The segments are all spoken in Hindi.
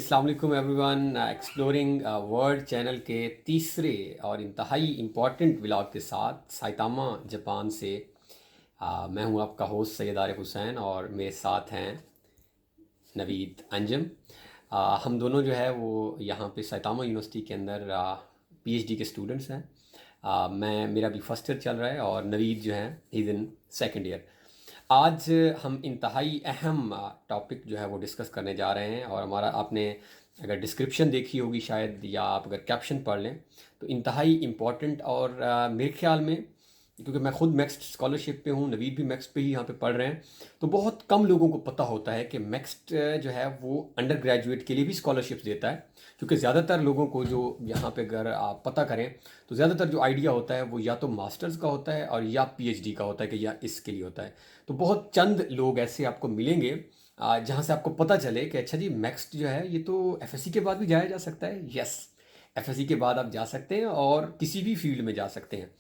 अस्सलाम वालेकुम एवरीवन। एक्सप्लोरिंग वर्ल्ड चैनल के तीसरे और इंतहाई इम्पॉर्टेंट व्लॉग के साथ साइतामा जापान से मैं हूं आपका होस्ट सैयद आरिफ हुसैन और मेरे साथ हैं नवीद अंजम। हम दोनों जो है वो यहाँ पे साइतामा यूनिवर्सिटी के अंदर पीएचडी के स्टूडेंट्स हैं। मैं मेरा भी फर्स्ट ईयर चल रहा है और नवीद जो है इज़ इन सेकेंड ईयर। आज हम इंतहाई अहम टॉपिक जो है वो डिस्कस करने जा रहे हैं और हमारा आपने अगर डिस्क्रिप्शन देखी होगी शायद या आप अगर कैप्शन पढ़ लें तो इंतहाई इम्पॉर्टेंट और मेरे ख्याल में क्योंकि मैं खुद मैक्स्ट स्कॉलरशिप पे हूँ, नवीद भी मैक्स्ट पे ही यहाँ पे पढ़ रहे हैं, तो बहुत कम लोगों को पता होता है कि मैक्स्ट जो है वो अंडर ग्रेजुएट के लिए भी स्कॉलरशिप्स देता है। क्योंकि ज़्यादातर लोगों को जो यहाँ पे अगर आप पता करें तो ज़्यादातर जो आइडिया होता है वो या तो मास्टर्स का होता है और या पीएचडी का होता है कि या इसके लिए होता है। तो बहुत चंद लोग ऐसे आपको मिलेंगे जहाँ से आपको पता चले कि अच्छा जी मैक्स्ट जो है ये तो एफएससी के बाद भी जाया जा सकता है। यस, एफएससी के बाद आप जा सकते हैं और किसी भी फील्ड में जा सकते हैं।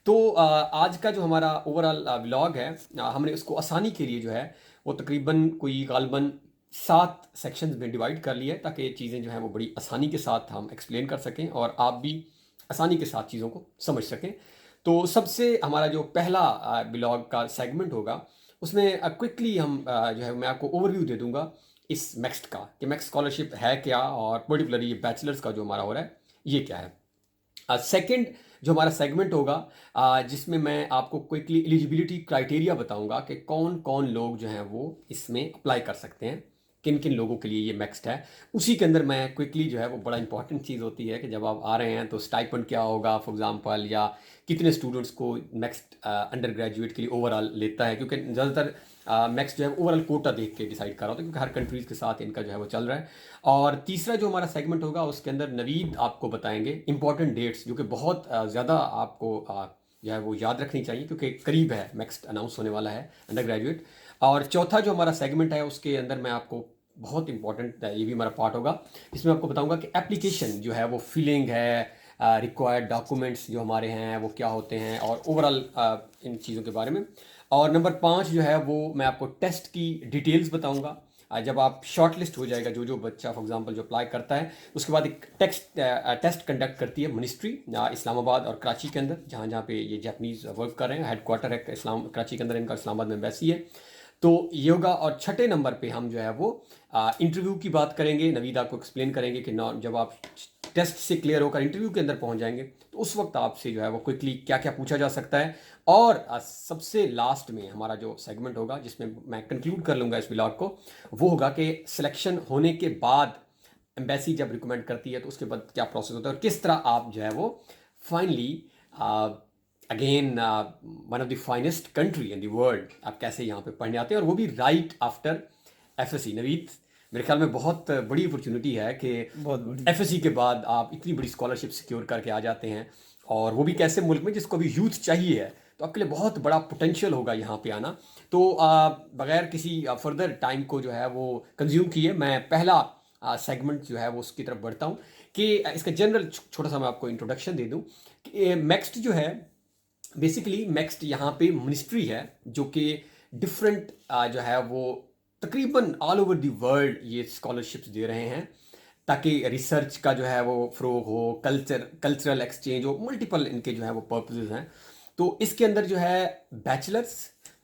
तो आज का जो हमारा ओवरऑल व्लॉग है हमने उसको आसानी के लिए जो है वो तकरीबन कोई गालबन 7 सेक्शंस में डिवाइड कर लिया है ताकि ये चीज़ें जो हैं वो बड़ी आसानी के साथ हम एक्सप्लेन कर सकें और आप भी आसानी के साथ चीज़ों को समझ सकें। तो सबसे हमारा जो पहला ब्लॉग का सेगमेंट होगा उसमें क्विकली हम जो है मैं आपको ओवरव्यू दे दूंगा इस मैक्स्ट का कि मैक्स स्कॉलरशिप है क्या और पर्टिकुलरली ये बैचलर्स का जो हमारा हो रहा है ये क्या है। सेकंड जो हमारा सेगमेंट होगा जिसमें मैं आपको क्विकली एलिजिबिलिटी क्राइटेरिया बताऊंगा कि कौन कौन लोग जो हैं वो इसमें अप्लाई कर सकते हैं, किन किन लोगों के लिए ये मैक्स्ड है। उसी के अंदर मैं क्विकली जो है वो बड़ा इंपॉर्टेंट चीज़ होती है कि जब आप आ रहे हैं तो स्टाइपेंड क्या होगा फॉर एग्जांपल, या कितने स्टूडेंट्स को मैक्स्ड अंडर ग्रेजुएट के लिए ओवरऑल लेता है, क्योंकि ज़्यादातर मैक्स जो है ओवरऑल कोटा देख के डिसाइड कर रहा होता है क्योंकि हर कंट्रीज़ के साथ इनका जो है वो चल रहा है। और तीसरा जो हमारा सेगमेंट होगा उसके अंदर नवीद आपको बताएंगे इंपॉर्टेंट डेट्स जो कि बहुत ज़्यादा आपको जो है वो याद रखनी चाहिए क्योंकि करीब है मैक्स अनाउंस होने वाला है अंडर ग्रेजुएट। और चौथा जो हमारा सेगमेंट है उसके अंदर मैं आपको बहुत इंपॉर्टेंट ये भी हमारा पार्ट होगा इसमें आपको बताऊंगा कि एप्लीकेशन जो है वो फिलिंग है, रिक्वायर्ड डॉक्यूमेंट्स जो हमारे हैं वो क्या होते हैं और ओवरऑल इन चीज़ों के बारे में। और नंबर 5 जो है वो मैं आपको टेस्ट की डिटेल्स बताऊंगा। जब आप शॉर्ट लिस्ट हो जाएगा जो जो बच्चा फॉर एग्जांपल जो अप्लाई करता है उसके बाद एक टेस्ट कंडक्ट करती है मिनिस्ट्री इस्लामाबाद और कराची के अंदर, जहाँ जहाँ पे ये जापानीज़ वर्क कर रहे हैं। हेडक्वार्टर है कराची के अंदर इनका, इस्लामाबाद में एम्बेसी है। तो ये होगा। और छठे नंबर पे हम जो है वो इंटरव्यू की बात करेंगे। नवीद आपको एक्सप्लेन करेंगे कि जब आप टेस्ट से क्लियर होकर इंटरव्यू के अंदर पहुंच जाएंगे तो उस वक्त आपसे जो है वो क्विकली क्या क्या पूछा जा सकता है। और सबसे लास्ट में हमारा जो सेगमेंट होगा जिसमें मैं कंक्लूड कर लूँगा इस ब्लॉग को, वो होगा कि सिलेक्शन होने के बाद एम्बेसी जब रिकमेंड करती है तो उसके बाद क्या प्रोसेस होता है और किस तरह आप जो है वो finally again one of the finest country in the world आप कैसे यहाँ पे पढ़ने आते हैं और वो भी राइट आफ्टर एफएससी। नवीद, मेरे ख्याल में बहुत बड़ी अपॉर्चुनिटी है कि एफएससी के बाद आप इतनी बड़ी स्कॉलरशिप सिक्योर करके आ जाते हैं और वो भी कैसे मुल्क में जिसको भी यूथ चाहिए है, तो आपके लिए बहुत बड़ा पोटेंशियल होगा यहाँ पे आना। तो बगैर किसी फर्दर टाइम को जो है वो कंज्यूम किए मैं पहला सेगमेंट जो है वो उसकी तरफ बढ़ता हूँ कि इसका जनरल छोटा सा मैं आपको इंट्रोडक्शन दे दूँ कि मैक्स्ट जो है बेसिकली मैक्स्ट यहाँ पे मिनिस्ट्री है जो कि डिफरेंट जो है वो तकरीबन ऑल ओवर द वर्ल्ड ये स्कॉलरशिप्स दे रहे हैं ताकि रिसर्च का जो है वो फ़रोग हो, कल्चरल एक्सचेंज हो, मल्टीपल इनके जो है वो पर्पसेस हैं। तो इसके अंदर जो है बैचलर्स,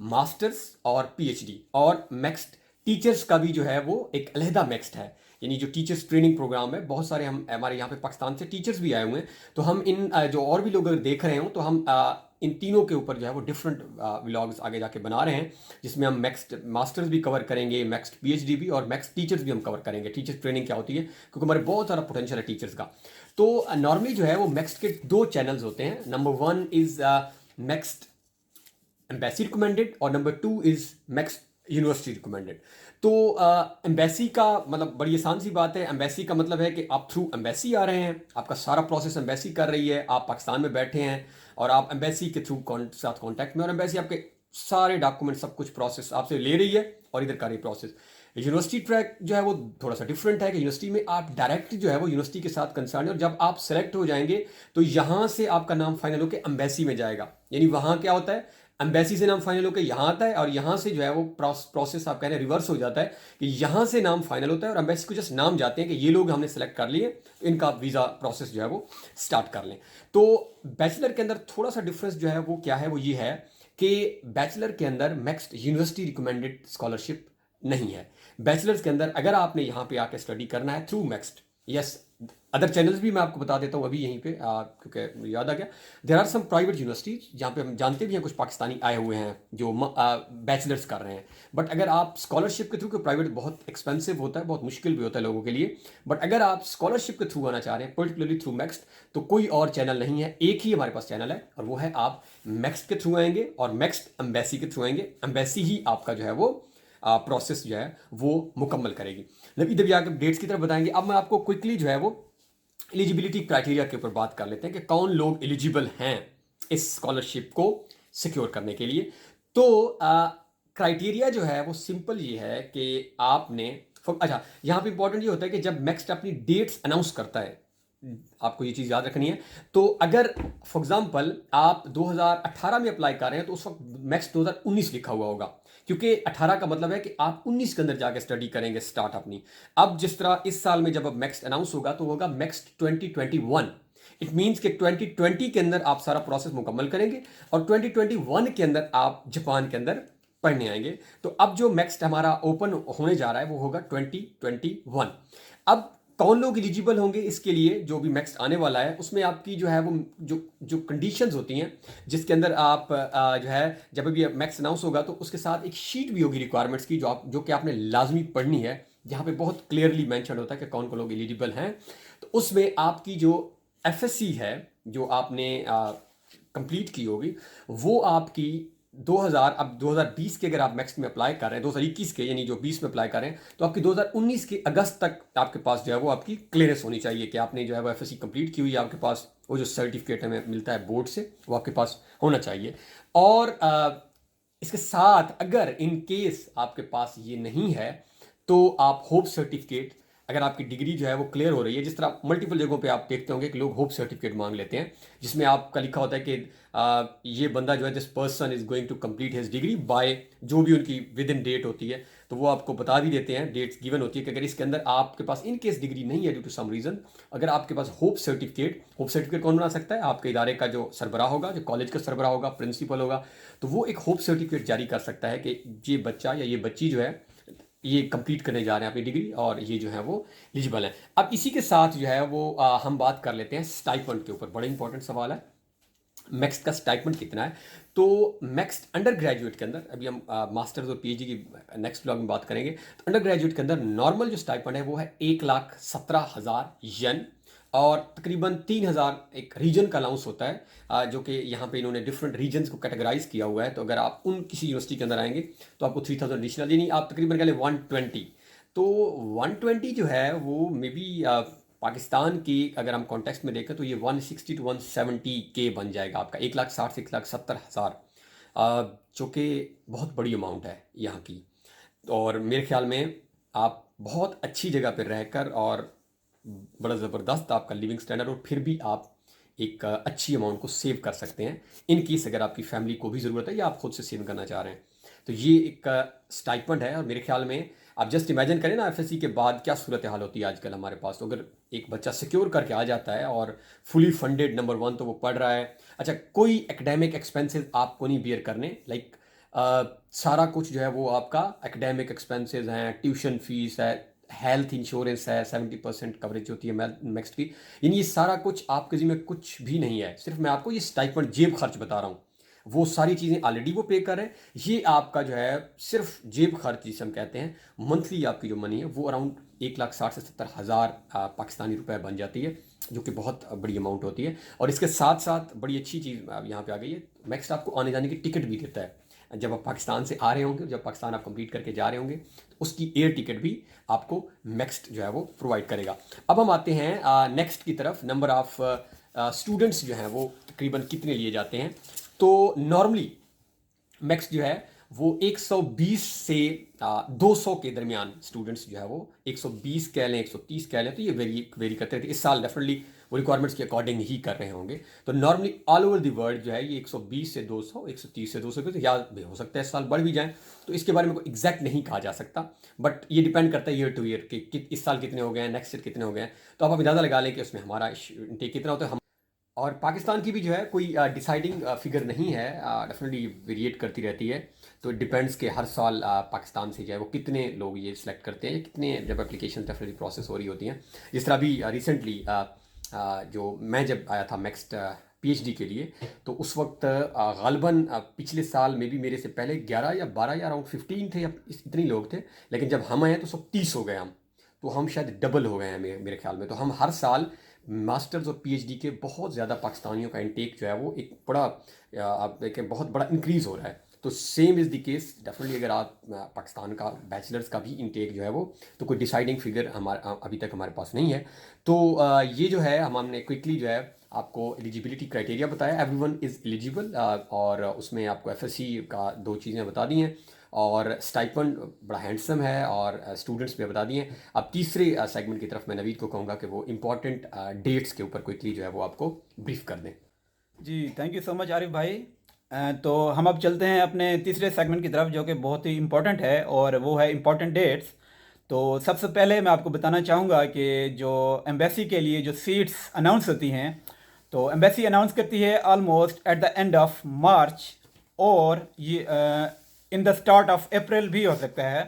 मास्टर्स और पीएचडी और मैक्स्ट टीचर्स का भी जो है वो एक अलहदा मैक्स्ट है, यानी जो टीचर्स ट्रेनिंग प्रोग्राम है। बहुत सारे हम हमारे यहाँ पे पाकिस्तान से टीचर्स भी आए हुए हैं, तो हम इन जो और भी लोग अगर देख रहे हो तो हम इन तीनों के ऊपर जो है वो डिफरेंट व्लॉग्स आगे जाके बना रहे हैं जिसमें हम मैक्स्ट मास्टर्स भी कवर करेंगे, मैक्स्ट पीएचडी भी और मैक्स्ट टीचर्स भी हम कवर करेंगे। टीचर्स ट्रेनिंग क्या होती है क्योंकि हमारे बहुत सारा पोटेंशियल है टीचर्स का। तो नॉर्मली जो है वो मैक्स्ट के 2 चैनल्स होते हैं। नंबर 1 इज़ मैक्स्ट एम्बेसी रिकमेंडेड और नंबर 2 इज़ मैक्स्ट यूनिवर्सिटी रिकमेंडेड। तो एम्बेसी का मतलब बड़ी आसान सी बात है। एम्बेसी का मतलब है कि आप थ्रू एम्बेसी आ रहे हैं, आपका सारा प्रोसेस एम्बेसी कर रही है, आप पाकिस्तान में बैठे हैं और आप एम्बेसी के थ्रू साथ कांटेक्ट में और एम्बेसी आपके सारे डॉक्यूमेंट सब कुछ प्रोसेस आपसे ले रही है और इधर कर रही प्रोसेस। यूनिवर्सिटी ट्रैक जो है वो थोड़ा सा डिफरेंट है कि यूनिवर्सिटी में आप डायरेक्ट जो है वो यूनिवर्सिटी के साथ कंसर्न है, और जब आप सेलेक्ट हो जाएंगे तो यहाँ से आपका नाम फाइनल होकर एम्बेसी में जाएगा। यानी वहाँ क्या होता है, एम्बेसी से नाम फाइनल होकर यहाँ आता है, और यहाँ से जो है वो प्रोसेस आप कह रहे हैं रिवर्स हो जाता है कि यहाँ से नाम फाइनल होता है और एम्बेसी को जस्ट नाम जाते हैं कि ये लोग हमने सेलेक्ट कर लिए, तो इनका वीज़ा प्रोसेस जो है वो स्टार्ट कर लें। तो बैचलर के अंदर थोड़ा सा डिफरेंस जो है वो क्या है, वो ये है कि बैचलर के अंदर मैक्स यूनिवर्सिटी रिकमेंडेड स्कॉलरशिप नहीं है। बैचलर्स के अंदर अगर आपने यहाँ पे आके स्टडी करना है थ्रू मैक्स्ट, यस, अदर चैनल्स भी मैं आपको बता देता हूँ अभी यहीं पे, क्योंकि याद आ गया, there are some private universities जहाँ पे हम जानते भी हैं कुछ पाकिस्तानी आए हुए हैं जो बैचलर्स कर रहे हैं। बट अगर आप स्कॉलरशिप के थ्रू, क्योंकि प्राइवेट बहुत एक्सपेंसिव होता है, बहुत मुश्किल भी होता है लोगों के लिए, बट अगर आप स्कॉलरशिप के थ्रू आना चाह रहे हैं पर्टिकुलरली थ्रू मैक्स्ट, तो कोई और चैनल नहीं है, एक ही हमारे पास चैनल है, और वो है आप मैक्स्ट के थ्रू आएंगे और मैक्स्ट एम्बेसी के थ्रू आएंगे। एम्बेसी ही आपका जो है वो प्रोसेस जो है वो मुकम्मल करेगी। जब इधर भी आकर डेट्स की तरफ बताएंगे। अब मैं आपको क्विकली जो है वो एलिजिबिलिटी क्राइटेरिया के ऊपर बात कर लेते हैं कि कौन लोग एलिजिबल हैं इस स्कॉलरशिप को सिक्योर करने के लिए। तो क्राइटेरिया जो है वो सिंपल ये है कि आपने, अच्छा यहाँ पे इंपॉर्टेंट ये होता है कि जब मैक्स्ट अपनी डेट्स अनाउंस करता है, आपको ये चीज़ याद रखनी है। तो अगर फॉर एग्जांपल आप 2018 में अप्लाई कर रहे हैं तो उस वक्त मैक्स 2019 लिखा हुआ होगा, क्योंकि 18 का मतलब है कि आप 19 के अंदर जाके स्टडी करेंगे स्टार्ट अपनी। अब जिस तरह इस साल में जब अब मैक्स अनाउंस होगा तो होगा मैक्स 2021। इट मीन्स कि 2020 के अंदर आप सारा प्रोसेस मुकम्मल करेंगे और 2021 के अंदर आप जापान के अंदर पढ़ने आएंगे। तो अब जो मैक्स हमारा ओपन होने जा रहा है वो होगा 2021। अब कौन लोग एलिजिबल होंगे इसके लिए, जो भी मैक्स आने वाला है उसमें आपकी जो है वो जो जो कंडीशंस होती हैं, जिसके अंदर आप जो है जब भी मैक्स अनाउंस होगा तो उसके साथ एक शीट भी होगी रिक्वायरमेंट्स की, जो कि आपने लाजमी पढ़नी है, जहाँ पे बहुत क्लियरली मैंशन होता है कि कौन कौन लोग एलिजिबल हैं। तो उसमें आपकी जो एफएससी है जो आपने कंप्लीट की होगी वो आपकी 2000, अब 2020 के अगर आप मैक्स में अप्लाई कर रहे हैं, 2021 के यानी जो 20 में अप्लाई कर रहे हैं, तो आपकी 2019 के अगस्त तक आपके पास जो है वो आपकी क्लियरेंस होनी चाहिए कि आपने जो है वो एफएससी कंप्लीट की हुई है, आपके पास वो जो सर्टिफिकेट हमें मिलता है बोर्ड से वो आपके पास होना चाहिए। और इसके साथ अगर इन केस आपके पास ये नहीं है तो आप होप सर्टिफिकेट, अगर आपकी डिग्री जो है वो क्लियर हो रही है, जिस तरह मल्टीपल जगहों पे आप देखते होंगे कि लोग होप सर्टिफिकेट मांग लेते हैं, जिसमें आपका लिखा होता है कि ये बंदा जो है this person is going to complete his degree by, जो भी उनकी विद इन डेट होती है, तो वो आपको बता भी देते हैं, डेट्स गिवन होती है कि अगर इसके अंदर आपके पास इन केस डिग्री नहीं है ड्यू टू सम रीजन, अगर आपके पास होप सर्टिफिकेट कौन बना सकता है, आपके इदारे का जो सरबराह होगा, जो कॉलेज का सरबराह होगा, प्रिंसिपल होगा, तो वो एक होप सर्टिफिकेट जारी कर सकता है कि ये बच्चा या ये बच्ची जो है ये कंप्लीट करने जा रहे हैं अपनी डिग्री और ये जो है वो एलिजिबल है। अब इसी के साथ जो है वो हम बात कर लेते हैं स्टाइपेंड के ऊपर। बड़ा इंपॉर्टेंट सवाल है, मैक्स का स्टाइपेंड कितना है। तो मैक्स अंडर ग्रेजुएट के अंदर, अभी हम मास्टर्स और पीएचडी की नेक्स्ट ब्लॉग में बात करेंगे, तो अंडर ग्रेजुएट के अंदर नॉर्मल जो स्टाइपेंड है वो है 1,17,000 येन, और तकरीबन 3,000 एक रीजन का अलाउंस होता है, जो कि यहाँ पे इन्होंने डिफरेंट रीजन्स को कैटेगराइज किया हुआ है। तो अगर आप उन किसी यूनिवर्सिटी के अंदर आएंगे तो आपको 3,000 एडिशनल, यानी आप तकरीबन कह लें 120। तो 120 जो है वो मे बी पाकिस्तान की अगर हम कॉन्टेक्स्ट में देखें तो ये 160 टू 170 के बन जाएगा आपका, 1,60,000 से 1,70,000, जो कि बहुत बड़ी अमाउंट है यहाँ की। और मेरे ख्याल में आप बहुत अच्छी जगह पर रहकर और बड़ा ज़बरदस्त आपका लिविंग स्टैंडर्ड, और फिर भी आप एक अच्छी अमाउंट को सेव कर सकते हैं इन केस अगर आपकी फैमिली को भी ज़रूरत है या आप खुद से सेव करना चाह रहे हैं। तो ये एक स्टाइपेंड है, और मेरे ख्याल में आप जस्ट इमेजिन करें ना एफएससी के बाद क्या सूरत हाल होती है आजकल हमारे पास। तो अगर एक बच्चा सिक्योर करके आ जाता है और फुली फंडेड, नंबर वन तो वो पढ़ रहा है, अच्छा कोई एकेडमिक एक्सपेंसेस आपको नहीं बियर करने, लाइक सारा कुछ जो है वो आपका एकेडमिक एक्सपेंसेस हैं, ट्यूशन फीस है, हेल्थ इंश्योरेंस है, 70% कवरेज होती है मैक्स की, यानी ये सारा कुछ आपके जिम्मे कुछ भी नहीं है, सिर्फ मैं आपको ये स्टाइपेंड जेब खर्च बता रहा हूँ। वो सारी चीज़ें ऑलरेडी वो पे कर रहे हैं, ये आपका जो है सिर्फ जेब खर्च जिसे हम कहते हैं, मंथली आपकी जो मनी है वो अराउंड 1,60,000 से 70,000 पाकिस्तानी रुपए बन जाती है, जो कि बहुत बड़ी अमाउंट होती है। और इसके साथ साथ बड़ी अच्छी चीज़ यहाँ पे आ गई है, मैक्स आपको आने जाने की टिकट भी देता है। जब आप पाकिस्तान से आ रहे होंगे, जब पाकिस्तान आप कंप्लीट करके जा रहे होंगे, तो उसकी एयर टिकट भी आपको मैक्स जो है वो प्रोवाइड करेगा। अब हम आते हैं नेक्स्ट की तरफ, नंबर ऑफ स्टूडेंट्स जो हैं वो तकरीबन कितने लिए जाते हैं। तो नॉर्मली मैक्स जो है वो 120 से 200 के दरमियान स्टूडेंट्स जो है वो 120 कह लें, 130 कह लें, तो ये वेरी करते रहते हैं। इस साल डेफिनेटली वो रिक्वायरमेंट्स के अकॉर्डिंग ही कर रहे होंगे। तो normally all over the world जो है ये 120 से 200, 130 से 200 पे, तो या हो सकता है इस साल बढ़ भी जाए, तो इसके बारे में कोई एग्जैक्ट नहीं कहा जा सकता। बट ये डिपेंड करता है ईयर टू ईयर कि इस साल कितने हो गए हैं, नेक्स्ट ईयर कितने हो गए हैं। तो आप अंदाज़ा लगा लें कि उसमें हमारा इंटेक कितना होता है। और पाकिस्तान की भी जो है कोई डिसाइडिंग फिगर नहीं है, डेफिनेटली वेरिएट करती रहती है। तो इट डिपेंड्स कि हर साल पाकिस्तान से जो है वो कितने लोग ये सिलेक्ट करते हैं, कितने जब एप्लीकेशन डेफिनेटली प्रोसेस हो रही होती हैं। जिस तरह अभी रिसेंटली जो मैं जब आया था नेक्स्ट पीएचडी के लिए, तो उस वक्त गालबन पिछले साल में भी मेरे से पहले 11 या 12 या अराउंड 15 थे या इतने लोग थे, लेकिन जब हम आए तो सब 30 हो गए हम। तो हम शायद डबल हो गए हैं मेरे ख्याल में। तो हम हर साल मास्टर्स और पीएचडी के बहुत ज़्यादा पाकिस्तानियों का इंटेक जो है वो एक बड़ा आप देखें बहुत बड़ा इंक्रीज़ हो रहा है। तो same is the case definitely अगर आप पाकिस्तान का बैचलर्स का भी इंटेक जो है वो, तो कोई डिसाइडिंग फिगर हमारा अभी तक हमारे पास नहीं है। तो ये जो है हमने क्विकली जो है आपको एलिजिबिलिटी क्राइटेरिया बताया, एवरीवन इज़ एलिजिबल, और उसमें आपको एफएससी का 2 चीज़ें बता दी हैं, और स्टाइपेंड बड़ा हैंडसम है, और स्टूडेंट्स भी बता दिए। अब तीसरे सेगमेंट की तरफ मैं नवीद को कहूँगा कि वो इम्पॉर्टेंट डेट्स के ऊपर क्विकली जो है वो आपको ब्रीफ कर दें। जी thank you so much Arif भाई। तो हम अब चलते हैं अपने तीसरे सेगमेंट की तरफ, जो कि बहुत ही इम्पोर्टेंट है, और वो है इम्पोर्टेंट डेट्स। तो सबसे पहले मैं आपको बताना चाहूँगा कि जो एम्बेसी के लिए जो सीट्स अनाउंस होती हैं, तो एम्बेसी अनाउंस करती है almost at the end of March, और ये in the start of April भी हो सकता है।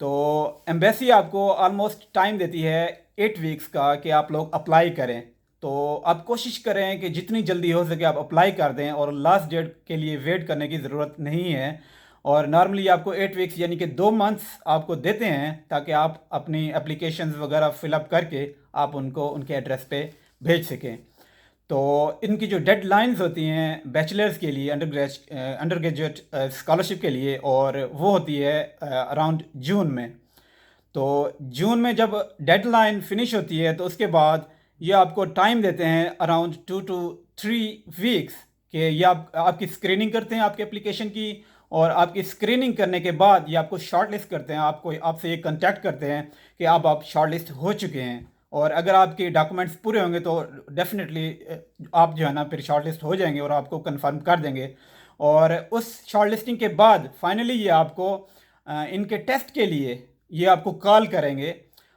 तो एम्बेसी आपको ऑलमोस्ट टाइम देती है 8 वीक्स का कि आप लोग अप्लाई करें। तो आप कोशिश करें कि जितनी जल्दी हो सके आप अप्लाई कर दें, और लास्ट डेट के लिए वेट करने की ज़रूरत नहीं है। और नॉर्मली आपको 8 वीक्स यानी कि 2 मंथ्स आपको देते हैं, ताकि आप अपनी एप्लीकेशंस वगैरह फिलअप करके आप उनको उनके एड्रेस पे भेज सकें। तो इनकी जो डेडलाइंस होती हैं बैचलर्स के लिए, अंडर ग्रेजुएट स्कॉलरशिप के लिए, और वो होती है अराउंड जून में। तो जून में जब डेडलाइन फिनिश होती है, तो उसके बाद ये आपको टाइम देते हैं अराउंड 2 to 3 वीक्स कि ये आपकी स्क्रीनिंग करते हैं आपके एप्लीकेशन की, और आपकी स्क्रीनिंग करने के बाद ये आपको शॉर्ट लिस्ट करते हैं, आपसे ये कांटेक्ट करते हैं कि आप शॉर्ट लिस्ट हो चुके हैं। और अगर आपके डॉक्यूमेंट्स पूरे होंगे तो डेफिनेटली आप जो है ना फिर शॉर्ट लिस्ट हो जाएंगे, और आपको कंफर्म कर देंगे। और उस शॉर्ट लिस्टिंग के बाद फाइनली ये आपको इनके टेस्ट के लिए ये आपको कॉल करेंगे,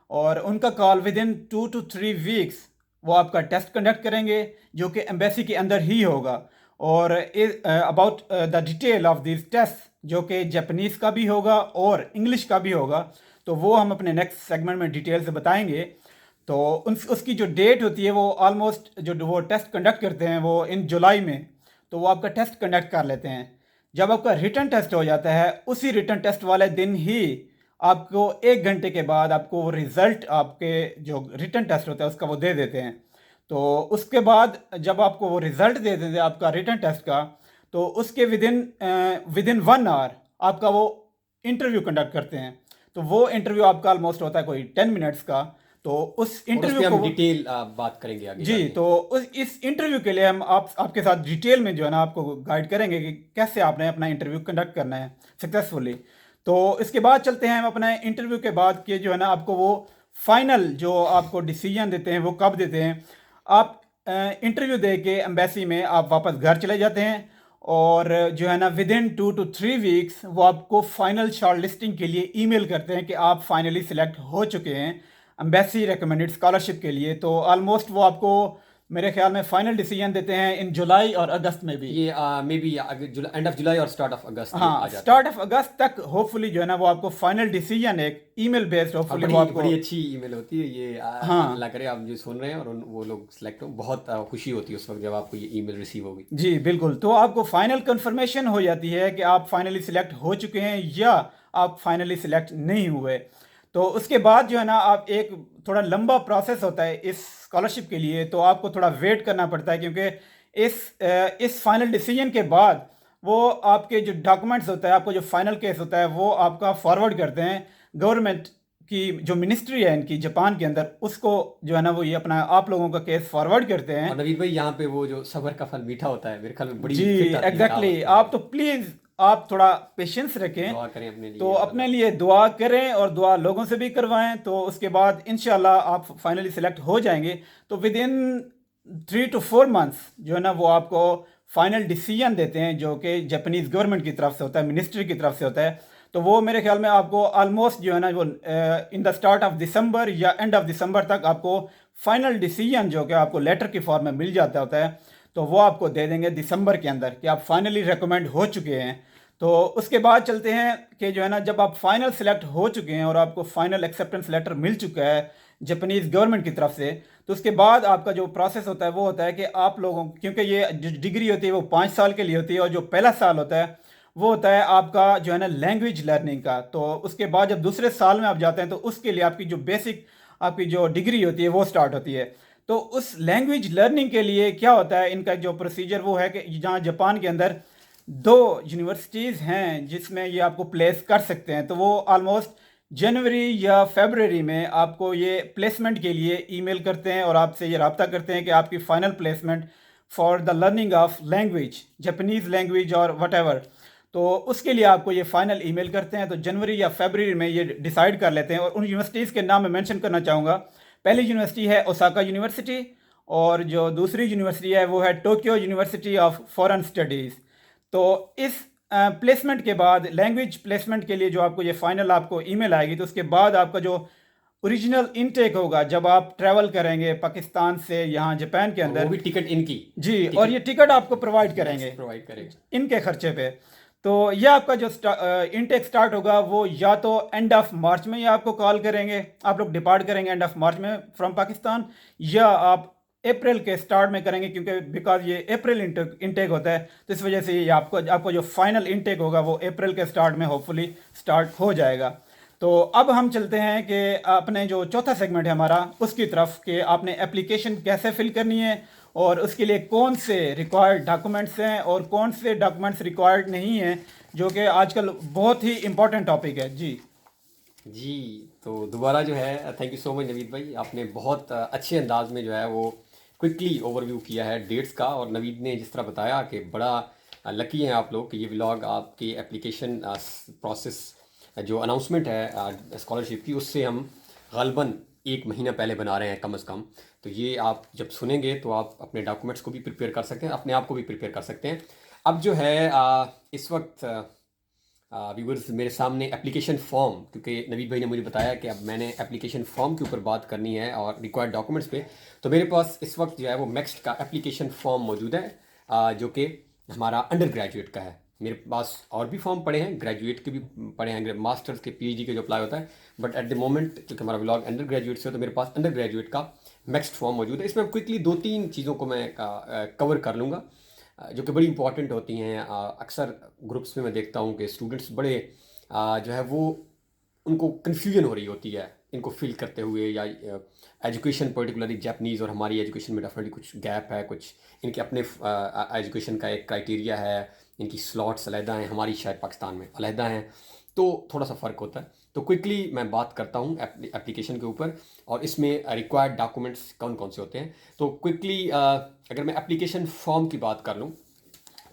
और उनका call with in 2 to 3 weeks वो आपका टेस्ट कंडक्ट करेंगे, जो कि एम्बेसी के अंदर ही होगा। और about the detail of this test, जो कि जापानीज़ का भी होगा और इंग्लिश का भी होगा, तो वो हम अपने नेक्स्ट सेगमेंट में डिटेल से बताएंगे। तो उसकी जो डेट होती है वो ऑलमोस्ट, जो वो टेस्ट कंडक्ट करते हैं वो इन जुलाई में, तो वो आपका टेस्ट कंडक्ट कर लेते हैं। जब आपका रिटर्न टेस्ट हो जाता है, उसी रिटर्न टेस्ट वाले दिन ही आपको 1 घंटे के बाद आपको वो रिज़ल्ट, आपके जो रिटर्न टेस्ट होता है उसका, वो दे देते हैं। तो उसके बाद जब आपको वो रिज़ल्ट दे देते हैं आपका रिटर्न टेस्ट का, तो उसके विदिन 1 आवर आपका वो इंटरव्यू कंडक्ट करते हैं। तो वो इंटरव्यू आपका ऑलमोस्ट होता है कोई 10 मिनट्स का। तो उस और उस पे इंटरव्यू हम को डिटेल बात करेंगे आगे जी, जाके। तो इस इंटरव्यू के लिए हम आपके साथ डिटेल में जो है ना आपको गाइड करेंगे कि कैसे आपने अपना इंटरव्यू कंडक्ट करना है सक्सेसफुली। तो इसके बाद चलते हैं हम अपने इंटरव्यू के बाद के जो है ना आपको वो फाइनल जो आपको डिसीजन देते हैं वो कब देते हैं। आप इंटरव्यू दे के एम्बेसी में आप वापस घर चले जाते हैं, और जो है ना विद इन 2 to 3 वीक्स वो आपको फाइनल शॉर्ट लिस्टिंग के लिए ईमेल करते हैं कि आप फाइनली सिलेक्ट हो चुके हैं एम्बेसी रिकमेंडेड स्कॉलरशिप के लिए। तो ऑलमोस्ट वो आपको मेरे ख्याल में फाइनल डिसीजन देते हैं इन जुलाई और अगस्त में भी। ये may be end of July और स्टार्ट ऑफ अगस्त ये आ हाँ, जाता है। स्टार्ट ऑफ अगस्त तक होपफुली जो है ना वो आपको फाइनल डिसीजन एक ईमेल बेस्ड होपफुली बड़ी वो आपको। बड़ी अच्छी ईमेल होती है ये, हाँ अल्लाह करे आप जो सुन रहे हैं और वो लोग सिलेक्ट हो, बहुत खुशी होती है उस वक्त जब आपको ये ईमेल रिसीव होगी। जी बिल्कुल। तो आपको फाइनल कंफर्मेशन हो जाती है कि आप फाइनली सिलेक्ट हो चुके हैं या आप फाइनली सिलेक्ट नहीं हुए। तो उसके बाद जो है ना आप एक थोड़ा लंबा प्रोसेस होता है इस स्कॉलरशिप के लिए, तो आपको थोड़ा वेट करना पड़ता है, क्योंकि इस फाइनल डिसीजन के बाद वो आपके जो डॉक्यूमेंट्स होता है, आपको जो फाइनल केस होता है वो आपका फॉरवर्ड करते हैं गवर्नमेंट की जो मिनिस्ट्री है इनकी जापान के अंदर, उसको जो है ना वो ये अपना आप लोगों का केस फॉरवर्ड करते हैं। और नवीद भाई यहाँ पे वो जो सबर का फल मीठा होता है, मेरे ख्याल में बड़ी जी फिट आती है एग्जैक्टली कहावत। आप तो प्लीज़ आप थोड़ा पेशेंस रखें, दुआ करें अपने लिए तो और अपने लिए दुआ करें और दुआ लोगों से भी करवाएं, तो उसके बाद इंशाल्लाह आप फाइनली सिलेक्ट हो जाएंगे। तो विद इन 3 to 4 मंथ्स जो है ना वो आपको फाइनल डिसीजन देते हैं, जो कि जापानीज़ गवर्नमेंट की तरफ से होता है, मिनिस्ट्री की तरफ से होता है। तो वो मेरे ख्याल में आपको ऑलमोस्ट जो है ना वो in the start of December या एंड ऑफ दिसंबर तक आपको फाइनल डिसीजन जो कि आपको लेटर की फॉर्म में मिल जाता होता है, तो वो आपको दे देंगे दिसंबर के अंदर कि आप फाइनली रिकमेंड हो चुके हैं। तो उसके बाद चलते हैं कि जो है ना जब आप फाइनल सेलेक्ट हो चुके हैं और आपको फाइनल एक्सेप्टेंस लेटर मिल चुका है जापानीज़ गवर्नमेंट की तरफ से, तो उसके बाद आपका जो प्रोसेस होता है वो होता है कि आप लोगों, क्योंकि ये जो डिग्री होती है वो 5 साल के लिए होती है, और जो पहला साल होता है वो होता है आपका जो है ना लैंग्वेज लर्निंग का। तो उसके बाद जब दूसरे साल में आप जाते हैं तो उसके लिए आपकी जो बेसिक आपकी जो डिग्री होती है वो स्टार्ट होती है। तो उस लैंग्वेज लर्निंग के लिए क्या होता है, इनका जो प्रोसीजर वो है कि जहाँ जापान के अंदर 2 यूनिवर्सिटीज़ हैं जिसमें ये आपको प्लेस कर सकते हैं, तो वो ऑलमोस्ट जनवरी या फरवरी में आपको ये प्लेसमेंट के लिए ईमेल करते हैं और आपसे ये रब्ता करते हैं कि आपकी final placement for the learning of language, Japanese language और वट एवर। तो उसके लिए आपको ये फाइनल ईमेल करते हैं, तो जनवरी या फरवरी में ये डिसाइड कर लेते हैं। और उन यूनिवर्सिटीज़ के नाम मैं मेंशन करना चाहूँगा। पहली यूनिवर्सिटी है ओसाका यूनिवर्सिटी, और जो दूसरी यूनिवर्सिटी है वो है Tokyo university of foreign studies. तो इस प्लेसमेंट के बाद, लैंग्वेज प्लेसमेंट के लिए जो आपको ये फाइनल आपको ईमेल आएगी, तो उसके बाद आपका जो ओरिजिनल इनटेक होगा जब आप ट्रैवल करेंगे पाकिस्तान से यहाँ जापान के वो अंदर। भी टिकट इनकी जी, और ये टिकट आपको प्रोवाइड करेंगे नेक्स्ट प्रोवाइड करेगा। इनके खर्चे पे। तो ये आपका जो इनटेक स्टार्ट होगा वो या तो एंड ऑफ मार्च में ये आपको कॉल करेंगे, आप लोग डिपार्ट करेंगे एंड ऑफ मार्च में फ्रॉम पाकिस्तान, या आप अप्रैल के स्टार्ट में करेंगे, क्योंकि बिकॉज ये अप्रैल इनटेक होता है, तो इस वजह से ये आपको जो फाइनल इनटेक होगा वो अप्रैल के स्टार्ट में होपफुली स्टार्ट हो जाएगा। तो अब हम चलते हैं कि अपने जो चौथा सेगमेंट है हमारा उसकी तरफ, कि आपने एप्लीकेशन कैसे फिल करनी है और उसके लिए कौन से रिक्वायर्ड डॉक्यूमेंट्स हैं और कौन से डॉक्यूमेंट्स रिक्वायर्ड नहीं हैं, जो कि आजकल बहुत ही इम्पोर्टेंट टॉपिक है। जी जी, तो दोबारा जो है thank you so much Naveed भाई, आपने बहुत अच्छे अंदाज में जो है वो क्विकली ओवरव्यू किया है डेट्स का। और नवीद ने जिस तरह बताया कि बड़ा लकी हैं आप लोग कि ये व्लॉग आपकी एप्लीकेशन प्रोसेस जो अनाउंसमेंट है स्कॉलरशिप की, उससे हम ग़ालिबन 1 महीना पहले बना रहे हैं कम से कम। तो ये आप जब सुनेंगे तो आप अपने डॉक्यूमेंट्स को भी प्रिपेयर कर सकते हैं, अपने आप को भी प्रिपेयर कर सकते हैं। अब जो है इस वक्त व्यूवर्स मेरे सामने एप्लीकेशन फॉर्म, क्योंकि नवीद भाई ने मुझे बताया कि अब मैंने एप्लीकेशन फॉर्म के ऊपर बात करनी है और रिक्वायर्ड डॉक्यूमेंट्स पे, तो मेरे पास इस वक्त जो है वो मैक्स्ट का एप्लीकेशन फॉर्म मौजूद है, जो कि हमारा अंडर ग्रेजुएट का है। मेरे पास और भी फॉर्म पड़े हैं, ग्रेजुएट के भी पड़े हैं, मास्टर्स के पीएचडी के जो अप्लाई होता है, बट एट द मोमेंट क्योंकि हमारा ब्लॉग अंडर ग्रेजुएट से हो, तो मेरे पास अंडर ग्रेजुएट का मैक्स्ट फॉर्म मौजूद है। इसमें क्विकली 2-3 चीज़ों को मैं कवर कर लूँगा जो कि बड़ी इंपॉर्टेंट होती हैं। अक्सर ग्रुप्स में मैं देखता हूँ कि स्टूडेंट्स बड़े जो है वो उनको कन्फ्यूजन हो रही होती है इनको फिल करते हुए, या एजुकेशन पर्टिकुलरली जापानीज़ और हमारी एजुकेशन में डेफिनेटली कुछ गैप है, कुछ इनके अपने एजुकेशन का एक क्राइटेरिया है, इनकी स्लॉट्स अलहदा हैं, हमारी शायद पाकिस्तान में अलहदा हैं, तो थोड़ा सा फ़र्क होता है। तो क्विकली मैं बात करता हूँ एप्लीकेशन के ऊपर और इसमें रिक्वायर्ड डॉक्यूमेंट्स कौन कौन से होते हैं। तो क्विकली अगर मैं एप्लीकेशन फॉर्म की बात कर लूँ,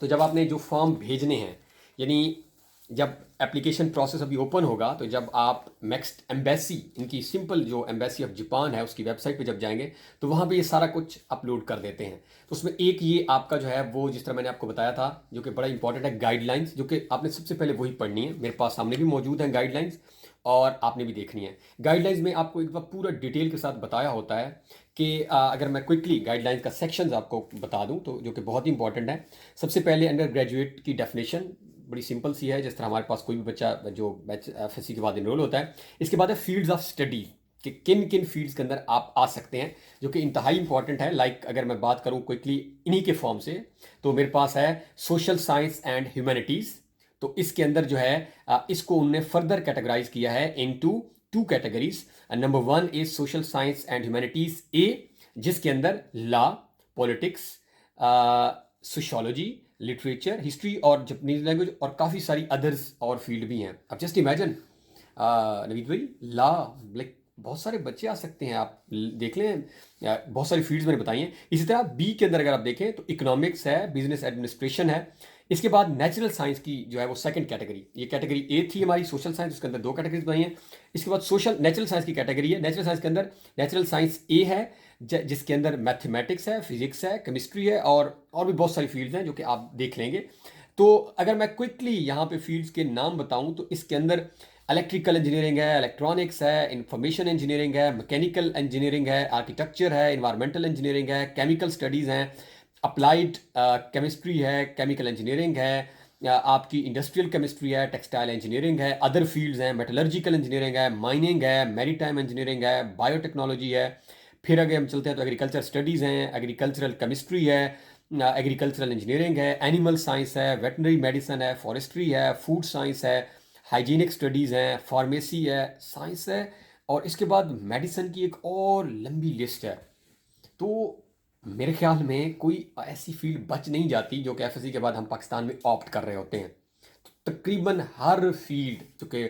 तो जब आपने जो फॉर्म भेजने हैं, यानी जब एप्लीकेशन प्रोसेस अभी ओपन होगा, तो जब आप मैक्स्ट एम्बेसी, इनकी सिंपल जो एम्बेसी ऑफ जापान है उसकी वेबसाइट पे जब जाएंगे, तो वहाँ पे ये सारा कुछ अपलोड कर देते हैं। तो उसमें एक ये आपका जो है वो, जिस तरह मैंने आपको बताया था, जो कि बड़ा इंपॉर्टेंट है, गाइडलाइंस, जो कि आपने सबसे पहले वही पढ़नी है। मेरे पास सामने भी मौजूद हैं गाइडलाइंस और आपने भी देखनी है। गाइडलाइंस में आपको एक बार पूरा डिटेल के साथ बताया होता है कि अगर मैं क्विकली गाइडलाइंस का सेक्शंस आपको बता दूं, तो जो कि बहुत ही इंपॉर्टेंट है। सबसे पहले अंडर ग्रेजुएट की डेफिनेशन बड़ी सिंपल सी है, जिस तरह हमारे पास कोई भी बच्चा जो एफएससी के बाद इनरोल होता है। इसके बाद है फील्ड्स ऑफ स्टडी, कि किन किन फील्ड्स के अंदर आप आ सकते हैं, जो कि इंतहाई इंपॉर्टेंट है। लाइक अगर मैं बात करूं क्विकली इन्हीं के फॉर्म से, तो मेरे पास है सोशल साइंस एंड ह्यूमैनिटीज़। तो इसके अंदर जो है इसको उन्होंने फर्दर कैटेगराइज किया है into 2 categories. Number 1 is social science and humanities A, जिसके अंदर law, politics, sociology, literature, history और जापानीज लैंग्वेज और काफ़ी सारी अदर्स और फील्ड भी हैं। अब जस्ट इमेजिन नवीद भाई, लॉ, लाइक बहुत सारे बच्चे आ सकते हैं, आप देख लें, बहुत सारी फील्ड्स मैंने बताई हैं। इसी तरह बी के अंदर अगर आप देखें तो इकोनॉमिक्स है, बिजनेस एडमिनिस्ट्रेशन है, इसके बाद नेचुरल साइंस की जो है वो सेकंड कैटेगरी, ये कैटेगरी ए थी हमारी सोशल साइंस, उसके अंदर दो कैटेगरीज बनाई हैं। इसके बाद नेचुरल साइंस की कैटेगरी है। नेचुरल साइंस के अंदर नेचुरल साइंस ए है जिसके अंदर मैथमेटिक्स है, फिजिक्स है, केमिस्ट्री है और भी बहुत सारी फील्ड्स हैं जो कि आप देख लेंगे। तो अगर मैं क्विकली यहाँ पे फील्ड्स के नाम बताऊँ तो इसके अंदर इलेक्ट्रिकल इंजीनियरिंग है, इलेक्ट्रॉनिक्स है, इंफॉर्मेशन इंजीनियरिंग है, मैकेनिकल इंजीनियरिंग है, आर्किटेक्चर है, इन्वायरमेंटल इंजीनियरिंग है, केमिकल स्टडीज़ हैं, अप्लाइड केमिस्ट्री है, केमिकल इंजीनियरिंग है, आपकी इंडस्ट्रियल केमिस्ट्री है, टेक्सटाइल इंजीनियरिंग है, अदर फील्ड्स हैं, मेटलर्जिकल इंजीनियरिंग है, माइनिंग है, मैरीटाइम इंजीनियरिंग है, बायोटेक्नोलॉजी है। फिर अगर हम चलते हैं तो एग्रीकल्चर स्टडीज़ हैं, एग्रीकल्चरल केमिस्ट्री है, एग्रीकल्चरल इंजीनियरिंग है, एनिमल साइंस है, वेटनरी मेडिसन है, फॉरेस्ट्री है, फूड साइंस है, हाइजीनिक स्टडीज़ हैं, फार्मेसी है, साइंस है, और इसके बाद मेडिसन की एक और लंबी लिस्ट है। तो मेरे ख्याल में कोई ऐसी फील्ड बच नहीं जाती जो कि एफएससी के बाद हम पाकिस्तान में ऑप्ट कर रहे होते हैं। तो तकरीबन हर फील्ड, जो कि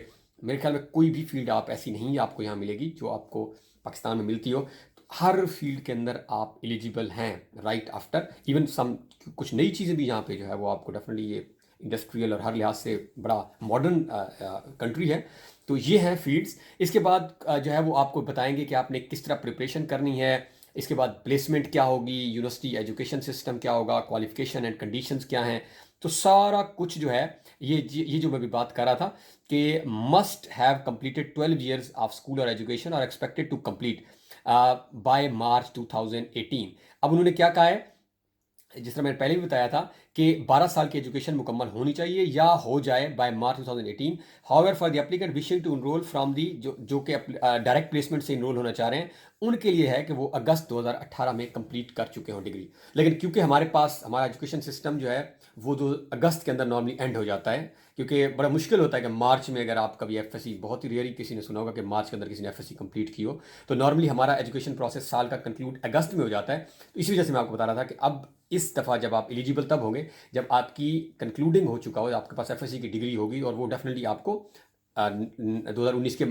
मेरे ख्याल में कोई भी फील्ड आप ऐसी नहीं आपको यहाँ मिलेगी जो आपको पाकिस्तान में मिलती हो। तो हर फील्ड के अंदर आप एलिजिबल हैं राइट आफ्टर इवन सम, कुछ नई चीज़ें भी यहाँ पे जो है वो आपको डेफिनेटली, ये इंडस्ट्रियल और हर लिहाज से बड़ा मॉडर्न कंट्री है। तो ये हैं फील्ड्स। इसके बाद जो है वो आपको बताएंगे कि आपने किस तरह प्रिपरेशन करनी है। इसके बाद प्लेसमेंट क्या होगी, यूनिवर्सिटी एजुकेशन सिस्टम क्या होगा, क्वालिफिकेशन एंड कंडीशंस क्या हैं। तो सारा कुछ जो है ये जो मैं भी बात कर रहा था कि must have completed 12 years of school और एजुकेशन और expected to complete by March 2018। अब उन्होंने क्या कहा है, जिस तरह मैंने पहले भी बताया था कि 12 साल की एजुकेशन मुकम्मल होनी चाहिए या हो जाए by March 2018। However for the applicant wishing to enrol from the, जो कि डायरेक्ट प्लेसमेंट से इनरोल होना चाह रहे हैं, उनके लिए है कि वो अगस्त 2018 में कंप्लीट कर चुके हों डिग्री। लेकिन क्योंकि हमारे पास हमारा एजुकेशन सिस्टम जो है वो अगस्त के अंदर नॉर्मली एंड हो जाता है, क्योंकि बड़ा मुश्किल होता है कि मार्च में, अगर आप कभी एफएससी, बहुत ही रेयरली किसी ने सुना होगा कि मार्च के अंदर किसी ने एफएससी कंप्लीट की हो। तो नॉर्मली हमारा एजुकेशन प्रोसेस साल का कंक्लूड अगस्त में हो जाता है। तो इसी वजह से मैं आपको बता रहा था कि अब इस दफ़ा जब आप एलिजिबल तब होंगे जब आपकी कंक्लूडिंग हो चुका हो, आपके पास एफएससी की डिग्री होगी, और वो डेफिनेटली आपको 2019 के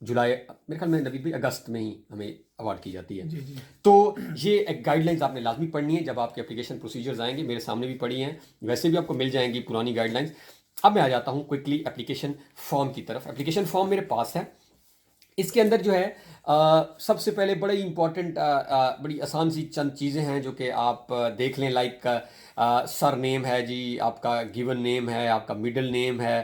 जुलाई, मेरे ख्याल में नवीद भाई अगस्त में ही हमें अवार्ड की जाती है। जी जी। तो ये एक गाइडलाइंस आपने लाजमी पढ़नी है जब आपके एप्लीकेशन प्रोसीजर्स आएंगे, मेरे सामने भी पड़ी हैं, वैसे भी आपको मिल जाएंगी पुरानी गाइडलाइंस। अब मैं आ जाता हूँ क्विकली एप्लीकेशन फॉर्म की तरफ। एप्लीकेशन फॉर्म मेरे पास है। इसके अंदर जो है सबसे पहले बड़ा ही इंपॉर्टेंट, बड़ी आसान सी चंद चीज़ें हैं जो कि आप देख लें। लाइक सर नेम है जी, आपका गिवन नेम है, आपका मिडिल नेम है।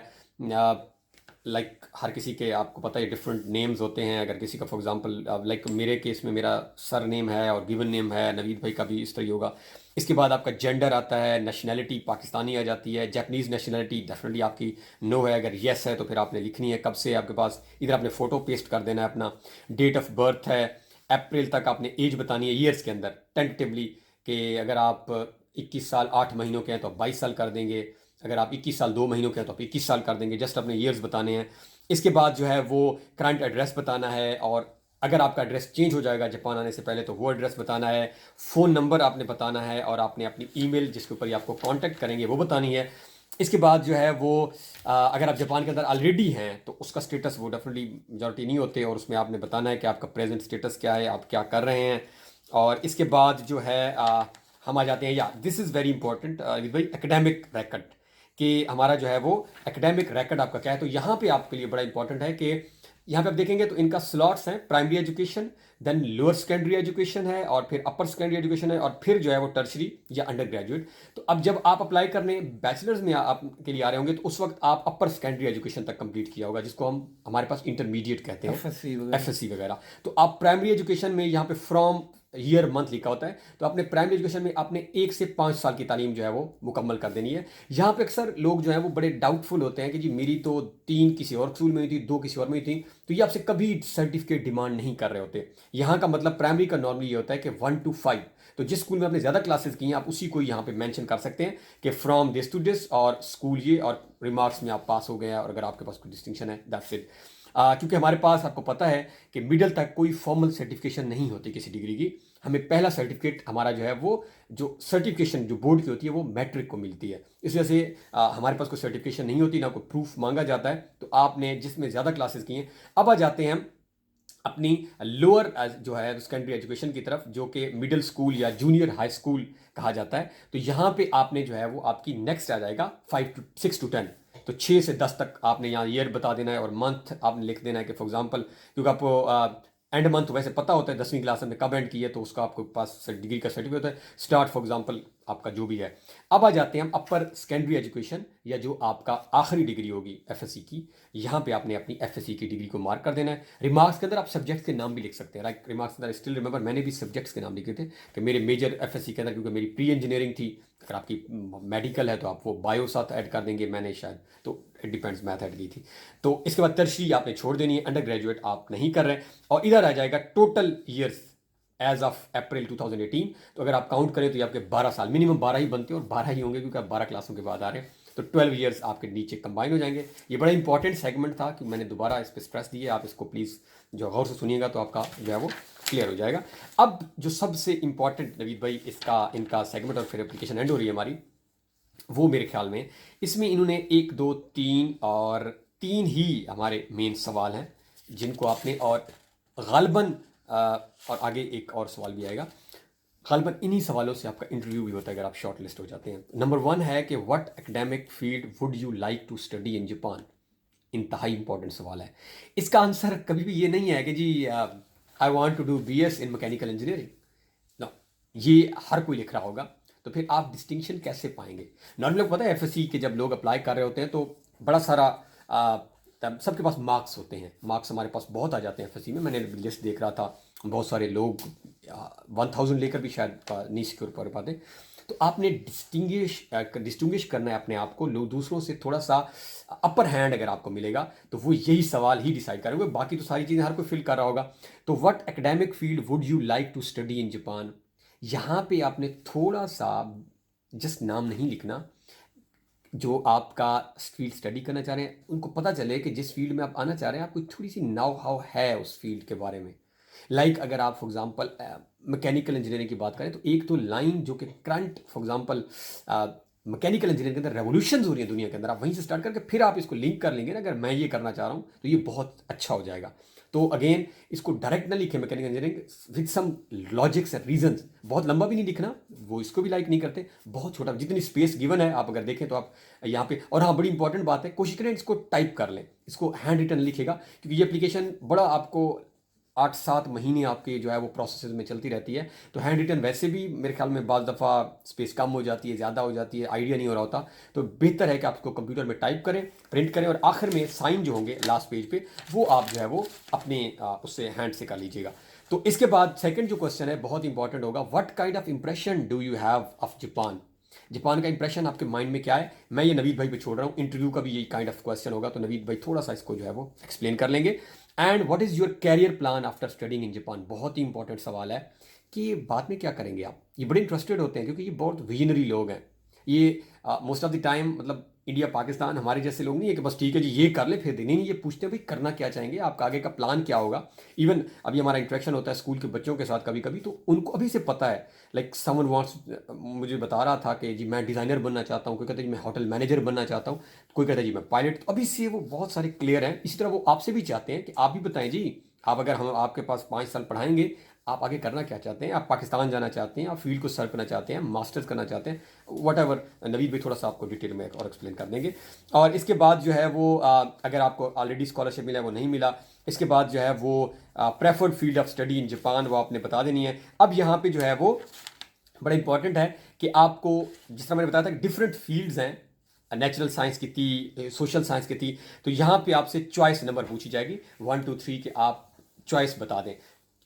लाइक हर किसी के, आपको पता है, डिफरेंट नेम्स होते हैं। अगर किसी का फॉर एग्जांपल लाइक मेरे केस में मेरा सर नेम है और गिवन नेम है, नवीद भाई का भी इस तरह ही होगा। इसके बाद आपका जेंडर आता है, नेशनैलिटी पाकिस्तानी आ जाती है, जापानीज़ नेशनैलिटी डेफिनेटली आपकी नो है, अगर येस है तो फिर आपने लिखनी है कब से आपके पास, इधर आपने फ़ोटो पेस्ट कर देना है अपना। डेट ऑफ बर्थ है, अप्रैल तक आपने एज बतानी है ईयर्स के अंदर टेंटेटिवली, कि अगर आप 21 साल 8 महीनों के हैं तो आप 22 साल कर देंगे, अगर आप 21 साल 2 महीनों के हैं तो आप 21 साल कर देंगे, जस्ट अपने ईयर्स बताने हैं। इसके बाद जो है वो करंट एड्रेस बताना है, और अगर आपका एड्रेस चेंज हो जाएगा जापान आने से पहले तो वो एड्रेस बताना है। फ़ोन नंबर आपने बताना है, और आपने अपनी ईमेल जिसके ऊपर ये आपको कांटेक्ट करेंगे वो बतानी है। इसके बाद जो है वो अगर आप जापान के अंदर ऑलरेडी हैं तो उसका स्टेटस वो डेफिनेटली मेजॉरिटी नहीं होते, और उसमें आपने बताना है कि आपका प्रेजेंट स्टेटस क्या है, आप क्या कर रहे हैं। और इसके बाद जो है हम आ जाते हैं, या दिस इज़ वेरी इंपॉर्टेंट भाई, एकेडमिक रिकॉर्ड, कि हमारा जो है वो एकेडमिक रिकॉर्ड आपका क्या है। तो यहाँ पे आपके लिए बड़ा इंपॉर्टेंट है कि यहाँ पे आप देखेंगे तो इनका स्लॉट्स हैं, primary education, then lower secondary education है, और फिर अपर सेकेंडरी एजुकेशन है, और फिर जो है वो टर्शरी या अंडर ग्रेजुएट। तो अब जब आप अप्लाई करने बैचलर्स में आप के लिए आ रहे होंगे तो उस वक्त आप अपर सेकेंडरी एजुकेशन तक कंप्लीट किया होगा, जिसको हम हमारे पास इंटरमीडिएट कहते हैं, एफएससी वगैरह। एफएससी वगैरह। तो आप प्राइमरी एजुकेशन में यहाँ पे फ्रॉम ईयर मंथ लिखा होता है, तो अपने प्राइमरी एजुकेशन में आपने 1 से 5 साल की तालीम जो है वो मुकम्मल कर देनी है। यहाँ पे अक्सर लोग जो है वो बड़े डाउटफुल होते हैं कि जी मेरी तो 3 किसी और स्कूल में हुई थी, 2 किसी और में हुई थी, तो ये आपसे कभी सर्टिफिकेट डिमांड नहीं कर रहे होते। यहाँ का मतलब प्राइमरी का नॉर्मली ये होता है कि 1 to 5, तो जिस स्कूल में आपने ज़्यादा क्लासेस की हैं आप उसी को यहाँ पे मेंशन कर सकते हैं कि फ्रॉम दिस टू दिस, और स्कूल ये, और रिमार्क्स में आप पास हो गए हैं, और अगर आपके पास कोई डिस्टिंक्शन है दैट्स इट। क्योंकि हमारे पास, आपको पता है कि मिडिल तक कोई फॉर्मल सर्टिफिकेशन नहीं होती किसी डिग्री की। हमें पहला सर्टिफिकेट हमारा जो है वो, जो सर्टिफिकेशन जो बोर्ड की होती है वो मैट्रिक को मिलती है। इस वजह से हमारे पास कोई सर्टिफिकेशन नहीं होती, ना कोई प्रूफ मांगा जाता है। तो आपने जिसमें ज़्यादा क्लासेस की हैं। अब आ जाते हैं हम अपनी लोअर जो है सेकेंडरी एजुकेशन की तरफ, जो कि मिडिल स्कूल या जूनियर हाई स्कूल कहा जाता है। तो यहाँ पे आपने जो है वो आपकी नेक्स्ट आ जाएगा 6 to 10। तो 6 से 10 तक आपने यहाँ ईयर बता देना है और मंथ आपने लिख देना है कि फॉर एग्जांपल, क्योंकि आपको एंड मंथ वैसे पता होता है 10वीं क्लास में कब एंड की है, तो उसका आपको पास डिग्री का सर्टिफिकेट होता है। स्टार्ट फॉर एग्जांपल आपका जो भी है। अब आ जाते हैं हम अपर सेकेंडरी एजुकेशन, या जो आपका आखिरी डिग्री होगी एफएससी की। यहाँ पे आपने अपनी एफएससी की डिग्री को मार्क कर देना है। रिमार्क्स के अंदर आप सब्जेक्ट्स के नाम भी लिख सकते हैं। राइट, रिमार्क्स के अंदर स्टिल रिमेंबर मैंने भी सब्जेक्ट्स के नाम लिखे थे कि मेरे मेजर एफएससी के अंदर, क्योंकि मेरी प्री इंजीनियरिंग थी। अगर आपकी मेडिकल है तो आप वो बायो साथ ऐड कर देंगे, मैंने शायद, तो इट डिपेंड्स, मैथ ऐड की थी। तो इसके बाद टर्शरी आपने छोड़ देनी है, अंडर ग्रेजुएट आप नहीं कर रहे। और इधर आ जाएगा total years as of April 2018। तो अगर आप काउंट करें तो ये आपके 12 साल, मिनिमम 12 ही बनते हैं, और 12 ही होंगे क्योंकि आप 12 क्लासों के बाद आ रहे हैं। तो 12 ईयर्स आपके नीचे कंबाइन हो जाएंगे। ये बड़ा इंपॉर्टेंट सेगमेंट था कि मैंने दोबारा इस पर स्ट्रेस दिए, आप इसको प्लीज़ जो गौर से सुनिएगा तो आपका जो है वो क्लियर हो जाएगा। अब जो सबसे इंपॉर्टेंट नवीद भाई इसका इनका सेगमेंट, और फिर एप्लीकेशन एंड हो रही है हमारी, वो मेरे ख्याल में इसमें इन्होंने 1 2 3 और 3 ही हमारे मेन सवाल हैं जिनको आपने, और गालबन और आगे एक और सवाल भी आएगा, गालबन इन्हीं सवालों से आपका इंटरव्यू भी होता है अगर आप शॉर्ट लिस्ट हो जाते हैं। नंबर 1 है कि what academic field would you like to study in Japan. इंतहाई इंपॉर्टेंट सवाल है। इसका आंसर कभी भी ये नहीं है कि जी I want to do BS in mechanical engineering. ना, ये हर कोई लिख रहा होगा। तो फिर आप डिस्टिंक्शन कैसे पाएंगे? नॉर्मली लोग पता है एफएससी के जब लोग अप्लाई कर रहे होते हैं तो बड़ा सारा सबके पास मार्क्स होते हैं। मार्क्स हमारे पास बहुत आ जाते हैं एफएससी में। मैंने लिस्ट देख रहा था, बहुत सारे लोग 1000 लेकर भी शायद नहीं सिक्योर कर पाते। तो आपने डिस्टिंग्विश करना है अपने आप को लोग दूसरों से, थोड़ा सा अपर हैंड अगर आपको मिलेगा तो वो यही सवाल ही डिसाइड करेंगे। बाकी तो सारी चीज़ें हर कोई फिल कर रहा होगा। तो what academic field would you like to study in Japan, यहाँ पे आपने थोड़ा सा जस्ट नाम नहीं लिखना, जो आपका फील्ड स्टडी करना चाह रहे हैं उनको पता चले कि जिस फील्ड में आप आना चाह रहे हैं आपको थोड़ी सी नाउ हाउ है उस फील्ड के बारे में। लाइक अगर आप फॉर एग्जांपल मैकेनिकल इंजीनियरिंग की बात करें तो एक तो लाइन जो कि current for example mechanical engineering के अंदर रेवोल्यूशन हो रही है दुनिया के अंदर, आप वहीं से स्टार्ट करके फिर आप इसको लिंक कर लेंगे ना, अगर मैं ये करना चाह रहा हूँ तो ये बहुत अच्छा हो जाएगा। तो अगेन इसको डायरेक्ट ना लिखें mechanical engineering with some logics and reasons. बहुत लंबा भी नहीं लिखना, वो इसको भी लाइक नहीं करते। बहुत छोटा, जितनी स्पेस गिवन है आप अगर देखें तो आप यहाँ पे। और हाँ, बड़ी इंपॉर्टेंट बात है, कोशिश करें इसको टाइप कर लें, इसको हैंड रिटन लिखेगा, क्योंकि ये एप्लीकेशन बड़ा आपको 8 7 महीने आपके जो है वो प्रोसेस में चलती रहती है। तो हैंड रिटन वैसे भी मेरे ख्याल में बाज़ दफ़ा स्पेस कम हो जाती है, ज़्यादा हो जाती है, आइडिया नहीं हो रहा होता। तो बेहतर है कि आप उसको कंप्यूटर में टाइप करें, प्रिंट करें, और आखिर में साइन जो होंगे लास्ट पेज पे वो आप जो है वो अपने उससे हैंड से कर लीजिएगा। तो इसके बाद सेकंड जो क्वेश्चन है बहुत इंपॉर्टेंट होगा, what kind of impression do you have of Japan. Japan का इंप्रेशन आपके माइंड में क्या है? मैं ये नवीद भाई पे छोड़ रहा हूँ, इंटरव्यू का भी यही काइंड ऑफ क्वेश्चन होगा, तो नवीद भाई थोड़ा सा इसको जो है वो एक्सप्लेन कर लेंगे। And what is your career plan after studying in Japan. बहुत ही इंपॉर्टेंट सवाल है कि बाद में क्या करेंगे आप। ये बड़े इंटरेस्टेड होते हैं क्योंकि ये बहुत विजनरी लोग हैं। ये मोस्ट ऑफ द टाइम मतलब इंडिया पाकिस्तान हमारे जैसे लोग नहीं है कि बस ठीक है जी ये कर ले फिर देनी नहीं, ये पूछते हैं भाई करना क्या चाहेंगे, आपका आगे का प्लान क्या होगा। इवन अभी हमारा इंटरेक्शन होता है स्कूल के बच्चों के साथ कभी कभी, तो उनको अभी से पता है। लाइक समवन वांट्स, मुझे बता रहा था कि जी मैं डिज़ाइनर बनना चाहता हूँ, कोई कहता है जी मैं होटल मैनेजर बनना चाहता हूँ, कोई कहता है जी मैं पायलट। तो अभी से वो बहुत सारे क्लियर हैं। इसी तरह वो आपसे भी चाहते हैं कि आप भी बताएं जी, आप अगर हम आपके पास 5 साल पढ़ाएंगे, आप आगे करना क्या चाहते हैं, आप पाकिस्तान जाना चाहते हैं, आप फील्ड को सर्व करना चाहते हैं, मास्टर्स करना चाहते हैं, वट एवर। नवीद भाई थोड़ा सा आपको डिटेल में और एक्सप्लेन कर देंगे। और इसके बाद जो है वो अगर आपको ऑलरेडी स्कॉलरशिप मिला है वो नहीं मिला, इसके बाद जो है वो preferred field of study in Japan वो आपने बता देनी है। अब यहाँ पे जो है वो बड़ा इंपॉर्टेंट है कि आपको, जिस तरह मैंने बताया था कि डिफरेंट फील्ड्स हैं, नेचुरल साइंस की थी, सोशल साइंस की थी, तो यहाँ पे आपसे चॉइस नंबर पूछी जाएगी 1 2 3 कि आप चॉइस बता दें।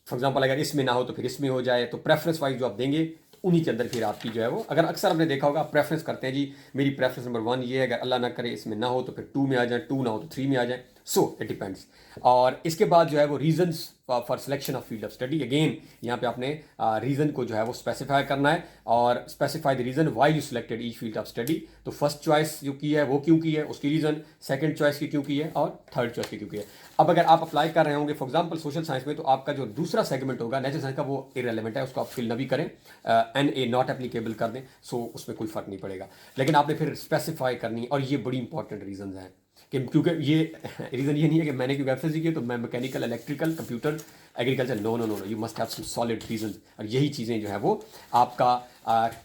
फॉर एग्जांपल अगर इसमें ना हो तो फिर इसमें हो जाए, तो प्रेफरेंस वाइज जो आप देंगे तो उन्हीं के अंदर फिर आपकी जो है वो, अगर अक्सर आपने देखा होगा आप प्रेफरेंस करते हैं जी मेरी प्रेफरेंस नंबर 1 ये है, अगर अल्लाह ना करे इसमें ना हो तो फिर 2 में आ जाए, 2 ना हो तो 3 में आ जाए। So it depends. और इसके बाद जो है वो reasons for selection of field of study. Again यहाँ पे आपने रीजन को जो है वो स्पेसिफाई करना है, और specify the reason why you selected each field of study. तो फर्स्ट चॉइस जो की है वो क्यों की है उसकी रीजन, सेकंड चॉइस की क्यों की है, और थर्ड चॉइस की क्यों की है। अब अगर आप अप्लाई कर रहे होंगे फॉर एग्जांपल सोशल साइंस में, तो आपका जो दूसरा सेगमेंट होगा नेचुरल साइंस का वो इररेलेवेंट है, उसको आप फिल ना भी करें, एन ए नॉट एप्लीकेबल कर दें, सो उसमें कोई फर्क नहीं पड़ेगा। लेकिन आपने फिर स्पेसिफाई करनी, और ये बड़ी इंपॉर्टेंट रीजन हैं। कि क्योंकि ये रीज़न ये नहीं है कि मैंने क्योंकि एफएससी की तो मैं mechanical, electrical, computer, agriculture, no no no no, you must have some solid reason. और यही चीज़ें जो है वो आपका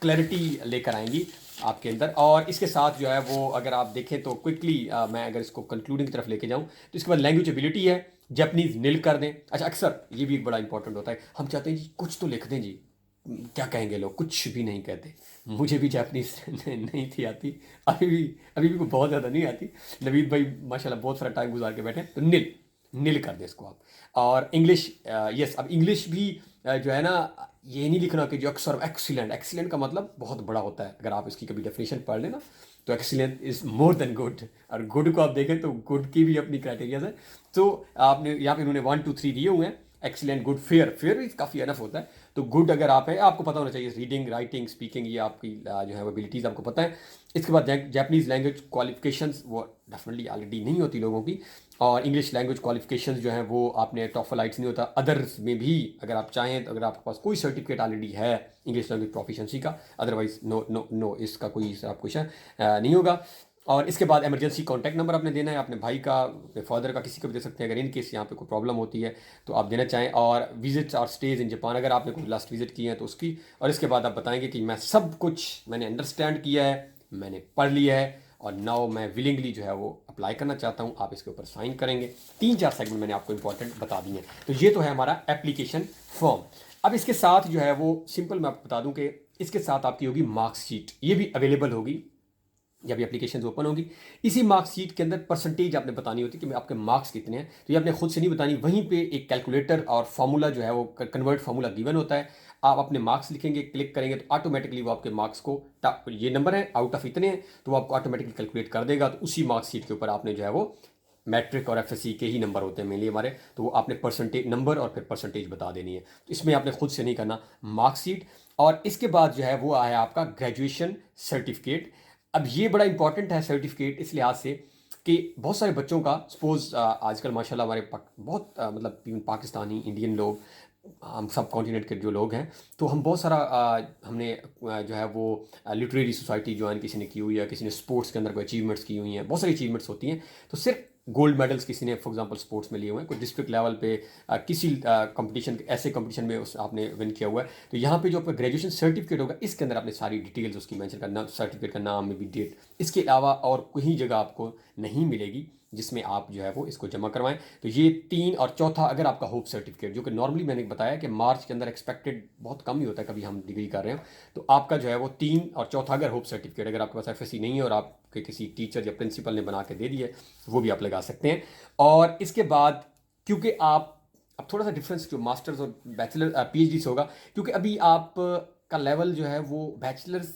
क्लैरिटी लेकर आएंगी आपके अंदर। और इसके साथ जो है वो अगर आप देखें तो क्विकली मैं अगर इसको कंक्लूडिंग की तरफ लेके जाऊँ तो इसके बाद लैंग्वेज एबिलिटी है, जैपनीज़ नील कर दें। अच्छा, अक्सर ये भी एक बड़ा इंपॉर्टेंट होता है, हम चाहते हैं जी कुछ तो लिख दें जी, क्या कहेंगे लोग, कुछ भी नहीं कहते। मुझे भी जापानीज नहीं थी आती, अभी भी कोई बहुत ज़्यादा नहीं आती। नवीद भाई माशाल्लाह बहुत सारा टाइम गुजार के बैठे हैं, तो नील नील कर दे इसको आप। और इंग्लिश, यस, अब इंग्लिश भी जो है ना, ये नहीं लिखना कि जो अक्सर एक्सीलेंट, एक्सीलेंट का मतलब बहुत बड़ा होता है। अगर आप इसकी कभी डेफिनेशन पढ़ लेना तो excellent is more than good. और गुड को आप देखें तो गुड की भी अपनी क्राइटेरियाज है। तो आपने यहाँ पे उन्होंने 1 2 3 दिए हुए हैं, एक्सीलेंट, गुड, फेयर, फेयर भी काफ़ी अनफ होता है। तो गुड अगर आप है, आपको पता होना चाहिए रीडिंग, राइटिंग, स्पीकिंग, ये आपकी जो है वो एबिलिटीज़ आपको पता है। इसके बाद जापानीज़ लैंग्वेज क्वालिफिकेशंस वो डेफिनेटली ऑलरेडी नहीं होती लोगों की। और इंग्लिश लैंग्वेज क्वालिफिकेशंस जो हैं वो आपने टॉफल आइट्स नहीं होता। अदर्स में भी अगर आप चाहें तो अगर आपके पास कोई सर्टिफिकेट ऑलरेडी है इंग्लिश लैंग्वेज प्रोफिशिएंसी का, अदरवाइज नो नो नो, इसका कोई आपको नहीं होगा। और इसके बाद इमरजेंसी कॉन्टैक्ट नंबर आपने देना है, अपने भाई का, अपने फादर का, किसी को भी दे सकते हैं अगर इन केस यहाँ पे कोई प्रॉब्लम होती है तो आप देना चाहें। और विजिट्स और स्टेज इन जापान, अगर आपने कोई लास्ट विजिट की है तो उसकी। और इसके बाद आप बताएंगे कि मैं सब कुछ मैंने अंडरस्टैंड किया है, मैंने पढ़ लिया है और नाउ मैं विलिंगली जो है वो अप्लाई करना चाहता हूँ। आप इसके ऊपर साइन करेंगे। 3 4 सेगमेंट मैंने आपको इंपॉर्टेंट बता दिए हैं। तो ये तो है हमारा एप्लीकेशन फॉर्म। अब इसके साथ जो है वो सिंपल मैं आपको बता दूं कि इसके साथ आपकी होगी मार्कशीट, ये भी अवेलेबल होगी जब ये एप्लीकेशन ओपन होगी। इसी मार्कशीट के अंदर परसेंटेज आपने बतानी होती है कि आपके मार्क्स कितने हैं। तो ये आपने खुद से नहीं बतानी, वहीं पे एक कैलकुलेटर और फार्मूला जो है वो कन्वर्ट फार्मूला गिवन होता है। आप अपने मार्क्स लिखेंगे, क्लिक करेंगे तो ऑटोमेटिकली वो आपके मार्क्स को, ये नंबर है आउट ऑफ इतने हैं, तो वो आपको ऑटोमेटिकली कैलकुलेट कर देगा। तो उसी मार्कशीट के ऊपर आपने जो है वो, मैट्रिक और एफएससी के ही नंबर होते हैं मेनली हमारे, तो वो आपने परसेंटेज नंबर और फिर परसेंटेज बता देनी है। तो इसमें आपने खुद से नहीं करना, मार्कशीट। और इसके बाद जो है वो आया आपका ग्रेजुएशन सर्टिफिकेट। अब ये बड़ा इंपॉर्टेंट है सर्टिफिकेट इस लिहाज से कि बहुत सारे बच्चों का सपोज आजकल माशाल्लाह हमारे बहुत मतलब इवन पाकिस्तानी, इंडियन लोग, हम सब कॉन्टिनेंट के जो लोग हैं, तो हम बहुत सारा हमने जो है वो लिटरेरी सोसाइटी ज्वाइन किसी ने की हुई है, किसी ने स्पोर्ट्स के अंदर कोई अचीवमेंट्स की हुई हैं, बहुत सारी अचीवमेंट्स होती हैं। तो सिर्फ गोल्ड मेडल्स किसी ने फॉर एग्जांपल स्पोर्ट्स में लिए हुए हैं, कोई डिस्ट्रिक्ट लेवल पे किसी कंपटीशन, ऐसे कंपटीशन में उस आपने विन किया हुआ है, तो यहाँ पे जो आपका ग्रेजुएशन सर्टिफिकेट होगा इसके अंदर आपने सारी डिटेल्स उसकी मेंशन करना, सर्टिफिकेट का नाम में भी डेट। इसके अलावा और कहीं जगह आपको नहीं मिलेगी जिसमें आप जो है वो इसको जमा करवाएं। तो ये 3 और चौथा अगर आपका होप सर्टिफिकेट, जो कि नॉर्मली मैंने बताया कि मार्च के अंदर एक्सपेक्टेड बहुत कम ही होता है, कभी हम डिग्री कर रहे हैं, तो आपका जो है वो 3 और चौथा अगर होप सर्टिफिकेट, अगर आपके पास एफएससी नहीं है और आपके किसी टीचर या प्रिंसिपल ने बना के दे दिया है, वो भी आप लगा सकते हैं। और इसके बाद क्योंकि आप, अब थोड़ा सा डिफरेंस जो मास्टर्स और बैचलर पीएचडी से होगा, क्योंकि अभी आप का लेवल जो है वो बैचलर्स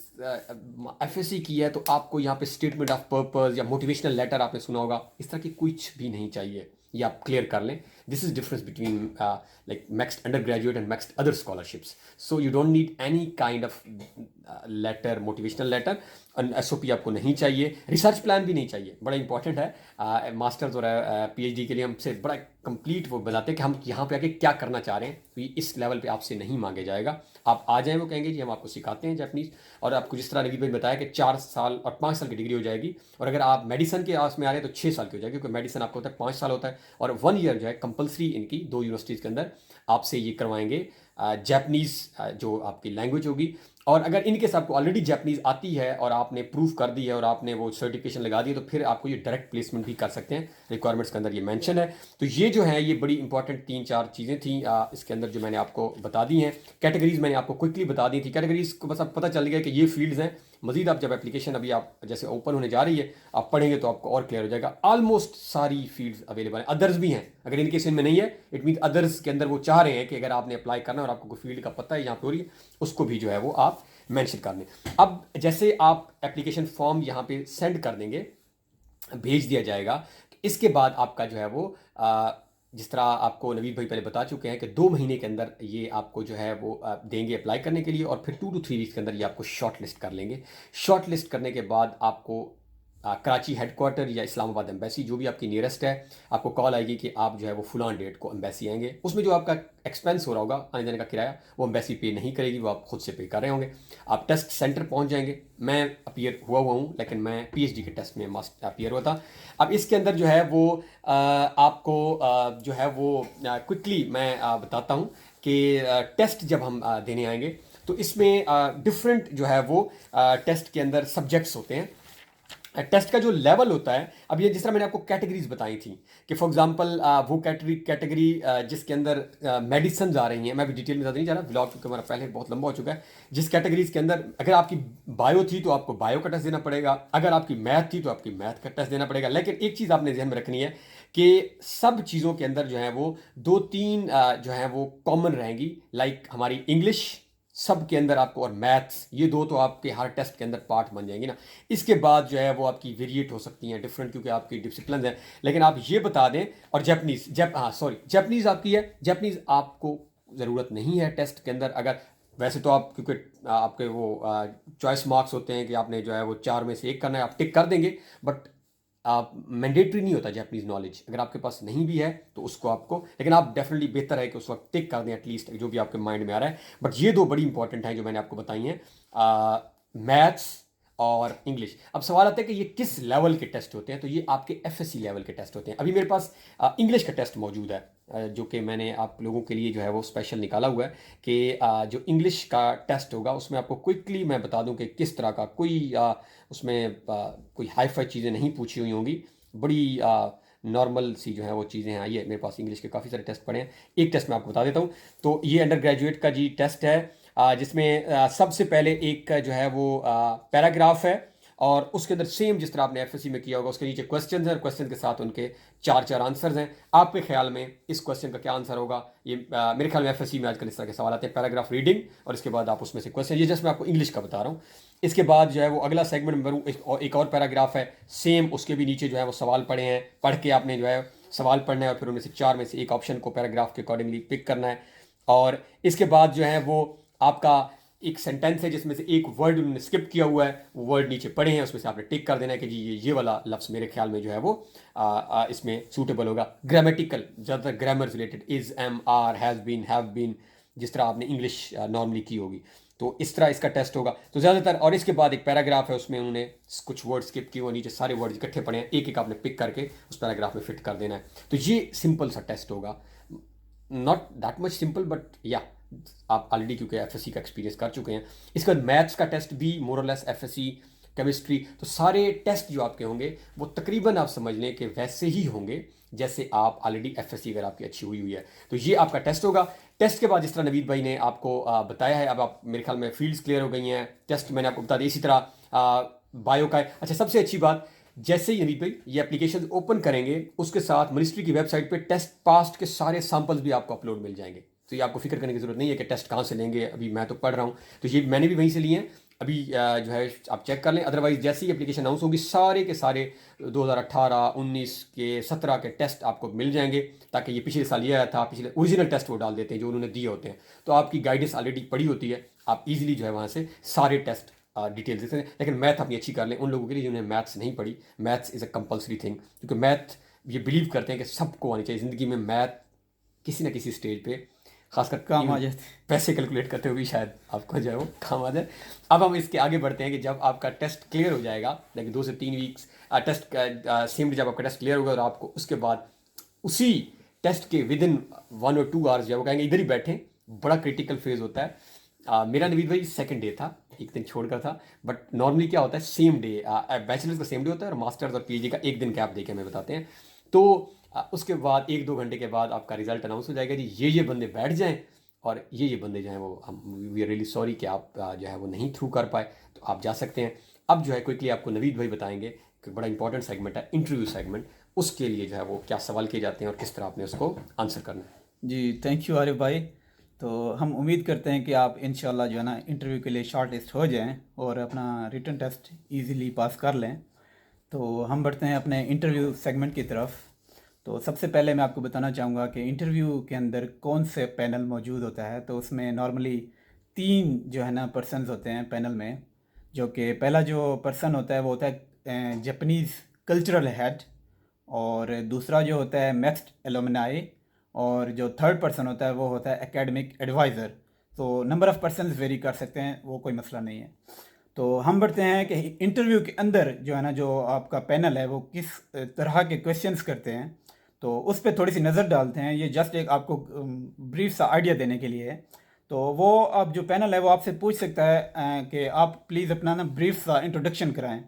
एफएससी की है, तो आपको यहाँ पे स्टेटमेंट ऑफ पर्पस या मोटिवेशनल लेटर आपने सुना होगा, इस तरह की कुछ भी नहीं चाहिए, ये आप क्लियर कर लें। This is difference between like MEXT undergraduate and MEXT other scholarships. So you don't need any kind of letter, motivational letter, SOP आपको नहीं चाहिए, रिसर्च प्लान भी नहीं चाहिए, बड़ा इंपॉर्टेंट है। मास्टर्स और पीएचडी के लिए हमसे बड़ा कंप्लीट वो बताते हैं कि हम यहाँ पे आके क्या करना चाह रहे हैं, तो ये इस लेवल पे आपसे नहीं मांगे जाएगा। आप आ जाएं, वो कहेंगे जी हम आपको सिखाते हैं जापानीज़। और आपको जिस तरह नवीद भाई बताया कि 4 साल और 5 साल की डिग्री हो जाएगी, और अगर आप मेडिसन के आस में आ रहे हैं तो 6 साल की हो जाएगी, क्योंकि मेडिसन आपको होता है 5 साल होता है। और 1 ईयर जो है कंपलसरी इनकी 2 यूनिवर्सिटीज़ के अंदर आपसे ये करवाएंगे जापानीज़ जो आपकी लैंग्वेज होगी। और अगर इनकेस आपको ऑलरेडी जापानीज़ आती है और आपने प्रूफ कर दी है और आपने वो सर्टिफिकेशन लगा दी है, तो फिर आपको ये डायरेक्ट प्लेसमेंट भी कर सकते हैं, रिक्वायरमेंट्स के अंदर ये मेंशन है। तो ये जो है ये बड़ी इंपॉर्टेंट 3 4 चीज़ें थी इसके अंदर जो मैंने आपको बता दी हैं। कैटेगरीज मैंने आपको क्विकली बता दी थी, कैटेगरीज को बस अब पता चल गया कि ये फील्ड्स हैं। मजीद आप जब एप्लीकेशन अभी आप जैसे ओपन होने जा रही है, आप पढ़ेंगे तो आपको और क्लियर हो जाएगा। ऑलमोस्ट सारी फील्ड्स अवेलेबल हैं, अदर्स भी हैं, अगर इनके इनमें नहीं है इट मीन अदर्स के अंदर वो चाह रहे हैं कि अगर आपने अप्लाई करना और आपको कोई फील्ड का पता है यहाँ पे हो रही है, उसको भी जो है वो आप मेंशन कर दें। अब जैसे आप एप्लीकेशन फॉर्म यहाँ पे सेंड कर देंगे, भेज दिया जाएगा, इसके बाद आपका जो है वो जिस तरह आपको नवीद भाई पहले बता चुके हैं कि 2 महीने के अंदर ये आपको जो है वो देंगे अप्लाई करने के लिए, और फिर 2 to 3 वीक्स के अंदर ये आपको शॉर्ट लिस्ट कर लेंगे। शॉर्ट लिस्ट करने के बाद आपको कराची हेडक्वार्टर या इस्लामाबाद एम्बेसी, जो भी आपकी नियरेस्ट है, आपको कॉल आएगी कि आप जो है वो फुलान डेट को एम्बेसी आएंगे। उसमें जो आपका एक्सपेंस हो रहा होगा आने जाने का किराया, वो एम्बेसी पे नहीं करेगी, वो आप खुद से पे कर रहे होंगे। आप टेस्ट सेंटर पहुंच जाएंगे। मैं अपीयर हुआ हूँ, लेकिन मैं पीएचडी के टेस्ट में मस्ट अपीयर हुआ था। अब इसके अंदर जो है वो आपको जो है वो क्विकली मैं बताता हूँ कि टेस्ट जब हम देने आएंगे तो इसमें डिफरेंट जो है वो टेस्ट के अंदर सब्जेक्ट्स होते हैं। टेस्ट का जो लेवल होता है, अब ये जिस तरह मैंने आपको कैटेगरीज बताई थी कि फॉर एग्जांपल वो कैटेगरी जिसके अंदर मेडिसिन आ रही हैं, मैं भी डिटेल में ज़्यादा नहीं जा रहा, ब्लॉग क्योंकि हमारा पहले बहुत लंबा हो चुका है। जिस कैटेगरीज के अंदर अगर आपकी बायो थी तो आपको बायो का टेस्ट देना पड़ेगा, अगर आपकी मैथ थी तो आपकी मैथ का टेस्ट देना पड़ेगा। लेकिन एक चीज़ आपने ध्यान में रखनी है कि सब चीज़ों के अंदर जो है वो दो तीन जो है वो कॉमन रहेंगी, लाइक हमारी इंग्लिश सब के अंदर आपको, और मैथ्स, ये दो तो आपके हर टेस्ट के अंदर पार्ट बन जाएंगी ना। इसके बाद जो है वो आपकी वेरिएट हो सकती हैं डिफरेंट, क्योंकि आपकी डिसिप्लिन है। लेकिन आप ये बता दें, और जैपनीज़ आपकी है, जैपनीज़ आपको ज़रूरत नहीं है टेस्ट के अंदर। अगर वैसे तो आप, क्योंकि आपके वो चॉइस मार्क्स होते हैं कि आपने जो है वो 4 में से 1 करना है, आप टिक कर देंगे, बट आप मैंडेटरी नहीं होता जैपनीज नॉलेज। अगर आपके पास नहीं भी है तो उसको आपको, लेकिन आप डेफिनेटली बेहतर है कि उस वक्त टिक कर दें एटलीस्ट, जो भी आपके माइंड में आ रहा है। बट ये दो बड़ी इंपॉर्टेंट हैं जो मैंने आपको बताई हैं, मैथ्स और इंग्लिश। अब सवाल आता है कि ये किस लेवल के टेस्ट होते हैं, तो ये आपके एफएससी लेवल के टेस्ट होते हैं। अभी मेरे पास इंग्लिश का टेस्ट मौजूद है, जो कि मैंने आप लोगों के लिए जो है वो स्पेशल निकाला हुआ है कि जो इंग्लिश का टेस्ट होगा उसमें आपको क्विकली मैं बता दूं कि किस तरह का, कोई उसमें कोई हाई फाई चीज़ें नहीं पूछी हुई होंगी, बड़ी नॉर्मल सी जो है वो चीज़ें हैं। आइए, मेरे पास इंग्लिश के काफ़ी सारे टेस्ट पड़े हैं, एक टेस्ट मैं आपको बता देता हूँ। तो ये अंडर ग्रेजुएट का जी टेस्ट है, जिसमें सबसे पहले एक जो है वो पैराग्राफ है, और उसके अंदर सेम जिस तरह आपने एफएससी में किया होगा उसके नीचे क्वेश्चन है, और क्वेश्चन के साथ उनके 4 आंसर्स हैं। आपके ख्याल में इस क्वेश्चन का क्या आंसर होगा? ये मेरे ख्याल में एफएससी में आजकल इस तरह के सवाल आते हैं, पैराग्राफ रीडिंग और इसके बाद आप उसमें से क्वेश्चन। ये जस्ट मैं आपको इंग्लिश का बता रहा हूँ। इसके बाद जो है वो अगला सेगमेंट में एक और पैराग्राफ है, सेम उसके भी नीचे जो है वो सवाल पढ़े हैं, पढ़ के आपने जो है सवाल पढ़ना है और फिर उनमें से 4 में से एक ऑप्शन को पैराग्राफ के अकॉर्डिंगली पिक करना है। और इसके बाद जो है वो आपका एक सेंटेंस है जिसमें से एक वर्ड उन्होंने स्किप किया हुआ है, वो वर्ड नीचे पड़े हैं, उसमें से आपने टिक कर देना है कि जी ये वाला लफ्ज़ मेरे ख्याल में जो है वो इसमें सूटेबल होगा। ग्रामेटिकल, ज़्यादातर grammar related, is, am, are, has been, have been, जिस तरह आपने इंग्लिश नॉर्मली की होगी, तो इस तरह इसका टेस्ट होगा। तो ज़्यादातर, और इसके बाद एक पैराग्राफ है, उसमें उन्होंने कुछ वर्ड स्किप किए हुए, नीचे सारे वर्ड इकट्ठे पड़े हैं, एक एक आपने पिक करके उस पैराग्राफ में फिट कर देना है। तो ये सिंपल सा टेस्ट होगा, not that much simple, but या आप ऑलरेडी क्योंकि एफएससी का एक्सपीरियंस कर चुके हैं। इसके बाद मैथ्स का टेस्ट भी मोर और लेस एफएससी, केमिस्ट्री, तो सारे टेस्ट जो आपके होंगे वो तकरीबन आप समझ लें कि वैसे ही होंगे जैसे आप ऑलरेडी एफएससी अगर आपकी अच्छी हुई है। तो ये आपका टेस्ट होगा। टेस्ट के बाद जिस तरह नवीद भाई ने आपको बताया है, अब आप मेरे ख्याल में फील्ड्स क्लियर हो गई हैं, टेस्ट मैंने आपको बता दिया। इसी तरह बायो का है। अच्छा, सबसे अच्छी बात, जैसे ही नवीद भाई ये एप्लीकेशन ओपन करेंगे उसके साथ मिनिस्ट्री की वेबसाइट पे टेस्ट पास्ट के सारे सैंपल्स भी आपको अपलोड मिल जाएंगे। तो ये आपको फिक्र करने की ज़रूरत नहीं है कि टेस्ट कहाँ से लेंगे, अभी मैं तो पढ़ रहा हूँ तो ये मैंने भी वहीं से लिए हैं। अभी जो है आप चेक कर लें, अदरवाइज जैसे ही एप्लीकेशन अनाउंस होगी सारे के सारे 2018, 19 के, 17 के टेस्ट आपको मिल जाएंगे, ताकि ये पिछले साल ये आया था, पिछले ओरिजिनल टेस्ट वो डाल देते हैं जो उन्होंने दिए होते हैं। तो आपकी गाइडेंस ऑलरेडी पड़ी होती है, आप इजीली जो है वहाँ से सारे टेस्ट डिटेल्स देते हैं। लेकिन मैथ अपनी अच्छी कर लें, उन लोगों के लिए जिन्होंने मैथ्स नहीं पढ़ी, maths is a compulsory thing, क्योंकि मैथ ये बिलीव करते हैं कि सबको आनी चाहिए ज़िंदगी में। मैथ किसी ना किसी स्टेज पे, खासकर काम आ जाते। पैसे कैलकुलेट करते हुए भी शायद आपको जो है वो काम आ जाए। अब हम इसके आगे बढ़ते हैं कि जब आपका टेस्ट क्लियर हो जाएगा, लाइक 2 से 3 वीक्स टेस्ट सेम जब आपका टेस्ट क्लियर होगा, और आपको उसके बाद उसी टेस्ट के विद इन 1 और 2 आवर्स जो वो कहेंगे इधर ही बैठें, बड़ा क्रिटिकल फेज होता है। मेरा नवीद भाई सेकंड डे था, एक दिन छोड़कर था, बट नॉर्मली क्या होता है सेम डे, बैचलर्स का सेम डे होता है और मास्टर्स और पीएचडी का एक दिन गैप देके हमें बताते हैं। तो उसके बाद 1-2 घंटे के बाद आपका रिजल्ट अनाउंस हो जाएगा जी, ये बंदे बैठ जाएं और ये बंदे जो हैं वो, हम वी आर रियली सॉरी कि आप जो है वो नहीं थ्रू कर पाए, तो आप जा सकते हैं। अब जो है क्विकली आपको नवीद भाई बताएंगे कि बड़ा इंपॉर्टेंट सेगमेंट है इंटरव्यू सेगमेंट, उसके लिए जो है वो क्या सवाल किए जाते हैं और किस तरह आपने उसको आंसर करना है। जी थैंक यू आरिफ भाई। तो हम उम्मीद करते हैं कि आप इंशाल्लाह जो है ना इंटरव्यू के लिए शॉर्ट लिस्ट हो जाएं और अपना रिटन टेस्ट इजीली पास कर लें। तो हम बढ़ते हैं अपने इंटरव्यू सेगमेंट की तरफ। तो सबसे पहले मैं आपको बताना चाहूँगा कि इंटरव्यू के अंदर कौन से पैनल मौजूद होता है। तो उसमें नॉर्मली 3 जो है ना पर्सन्स होते हैं पैनल में। जो कि पहला जो पर्सन होता है वो होता है जापानीज़ कल्चरल हेड, और दूसरा जो होता है मैक्स्ड एलुमनाई, और जो थर्ड पर्सन होता है वो होता है एकेडमिक एडवाइज़र। तो नंबर ऑफ़ पर्सन्स वेरी कर सकते हैं, वो कोई मसला नहीं है। तो हम बढ़ते हैं कि इंटरव्यू के अंदर जो है ना, जो आपका पैनल है वो किस तरह के क्वेश्चंस करते हैं, तो उस पर थोड़ी सी नज़र डालते हैं। ये जस्ट एक आपको ब्रीफ सा आइडिया देने के लिए है। तो वो आप जो पैनल है वो आपसे पूछ सकता है कि आप प्लीज़ अपना ना ब्रीफ सा इंट्रोडक्शन कराएं।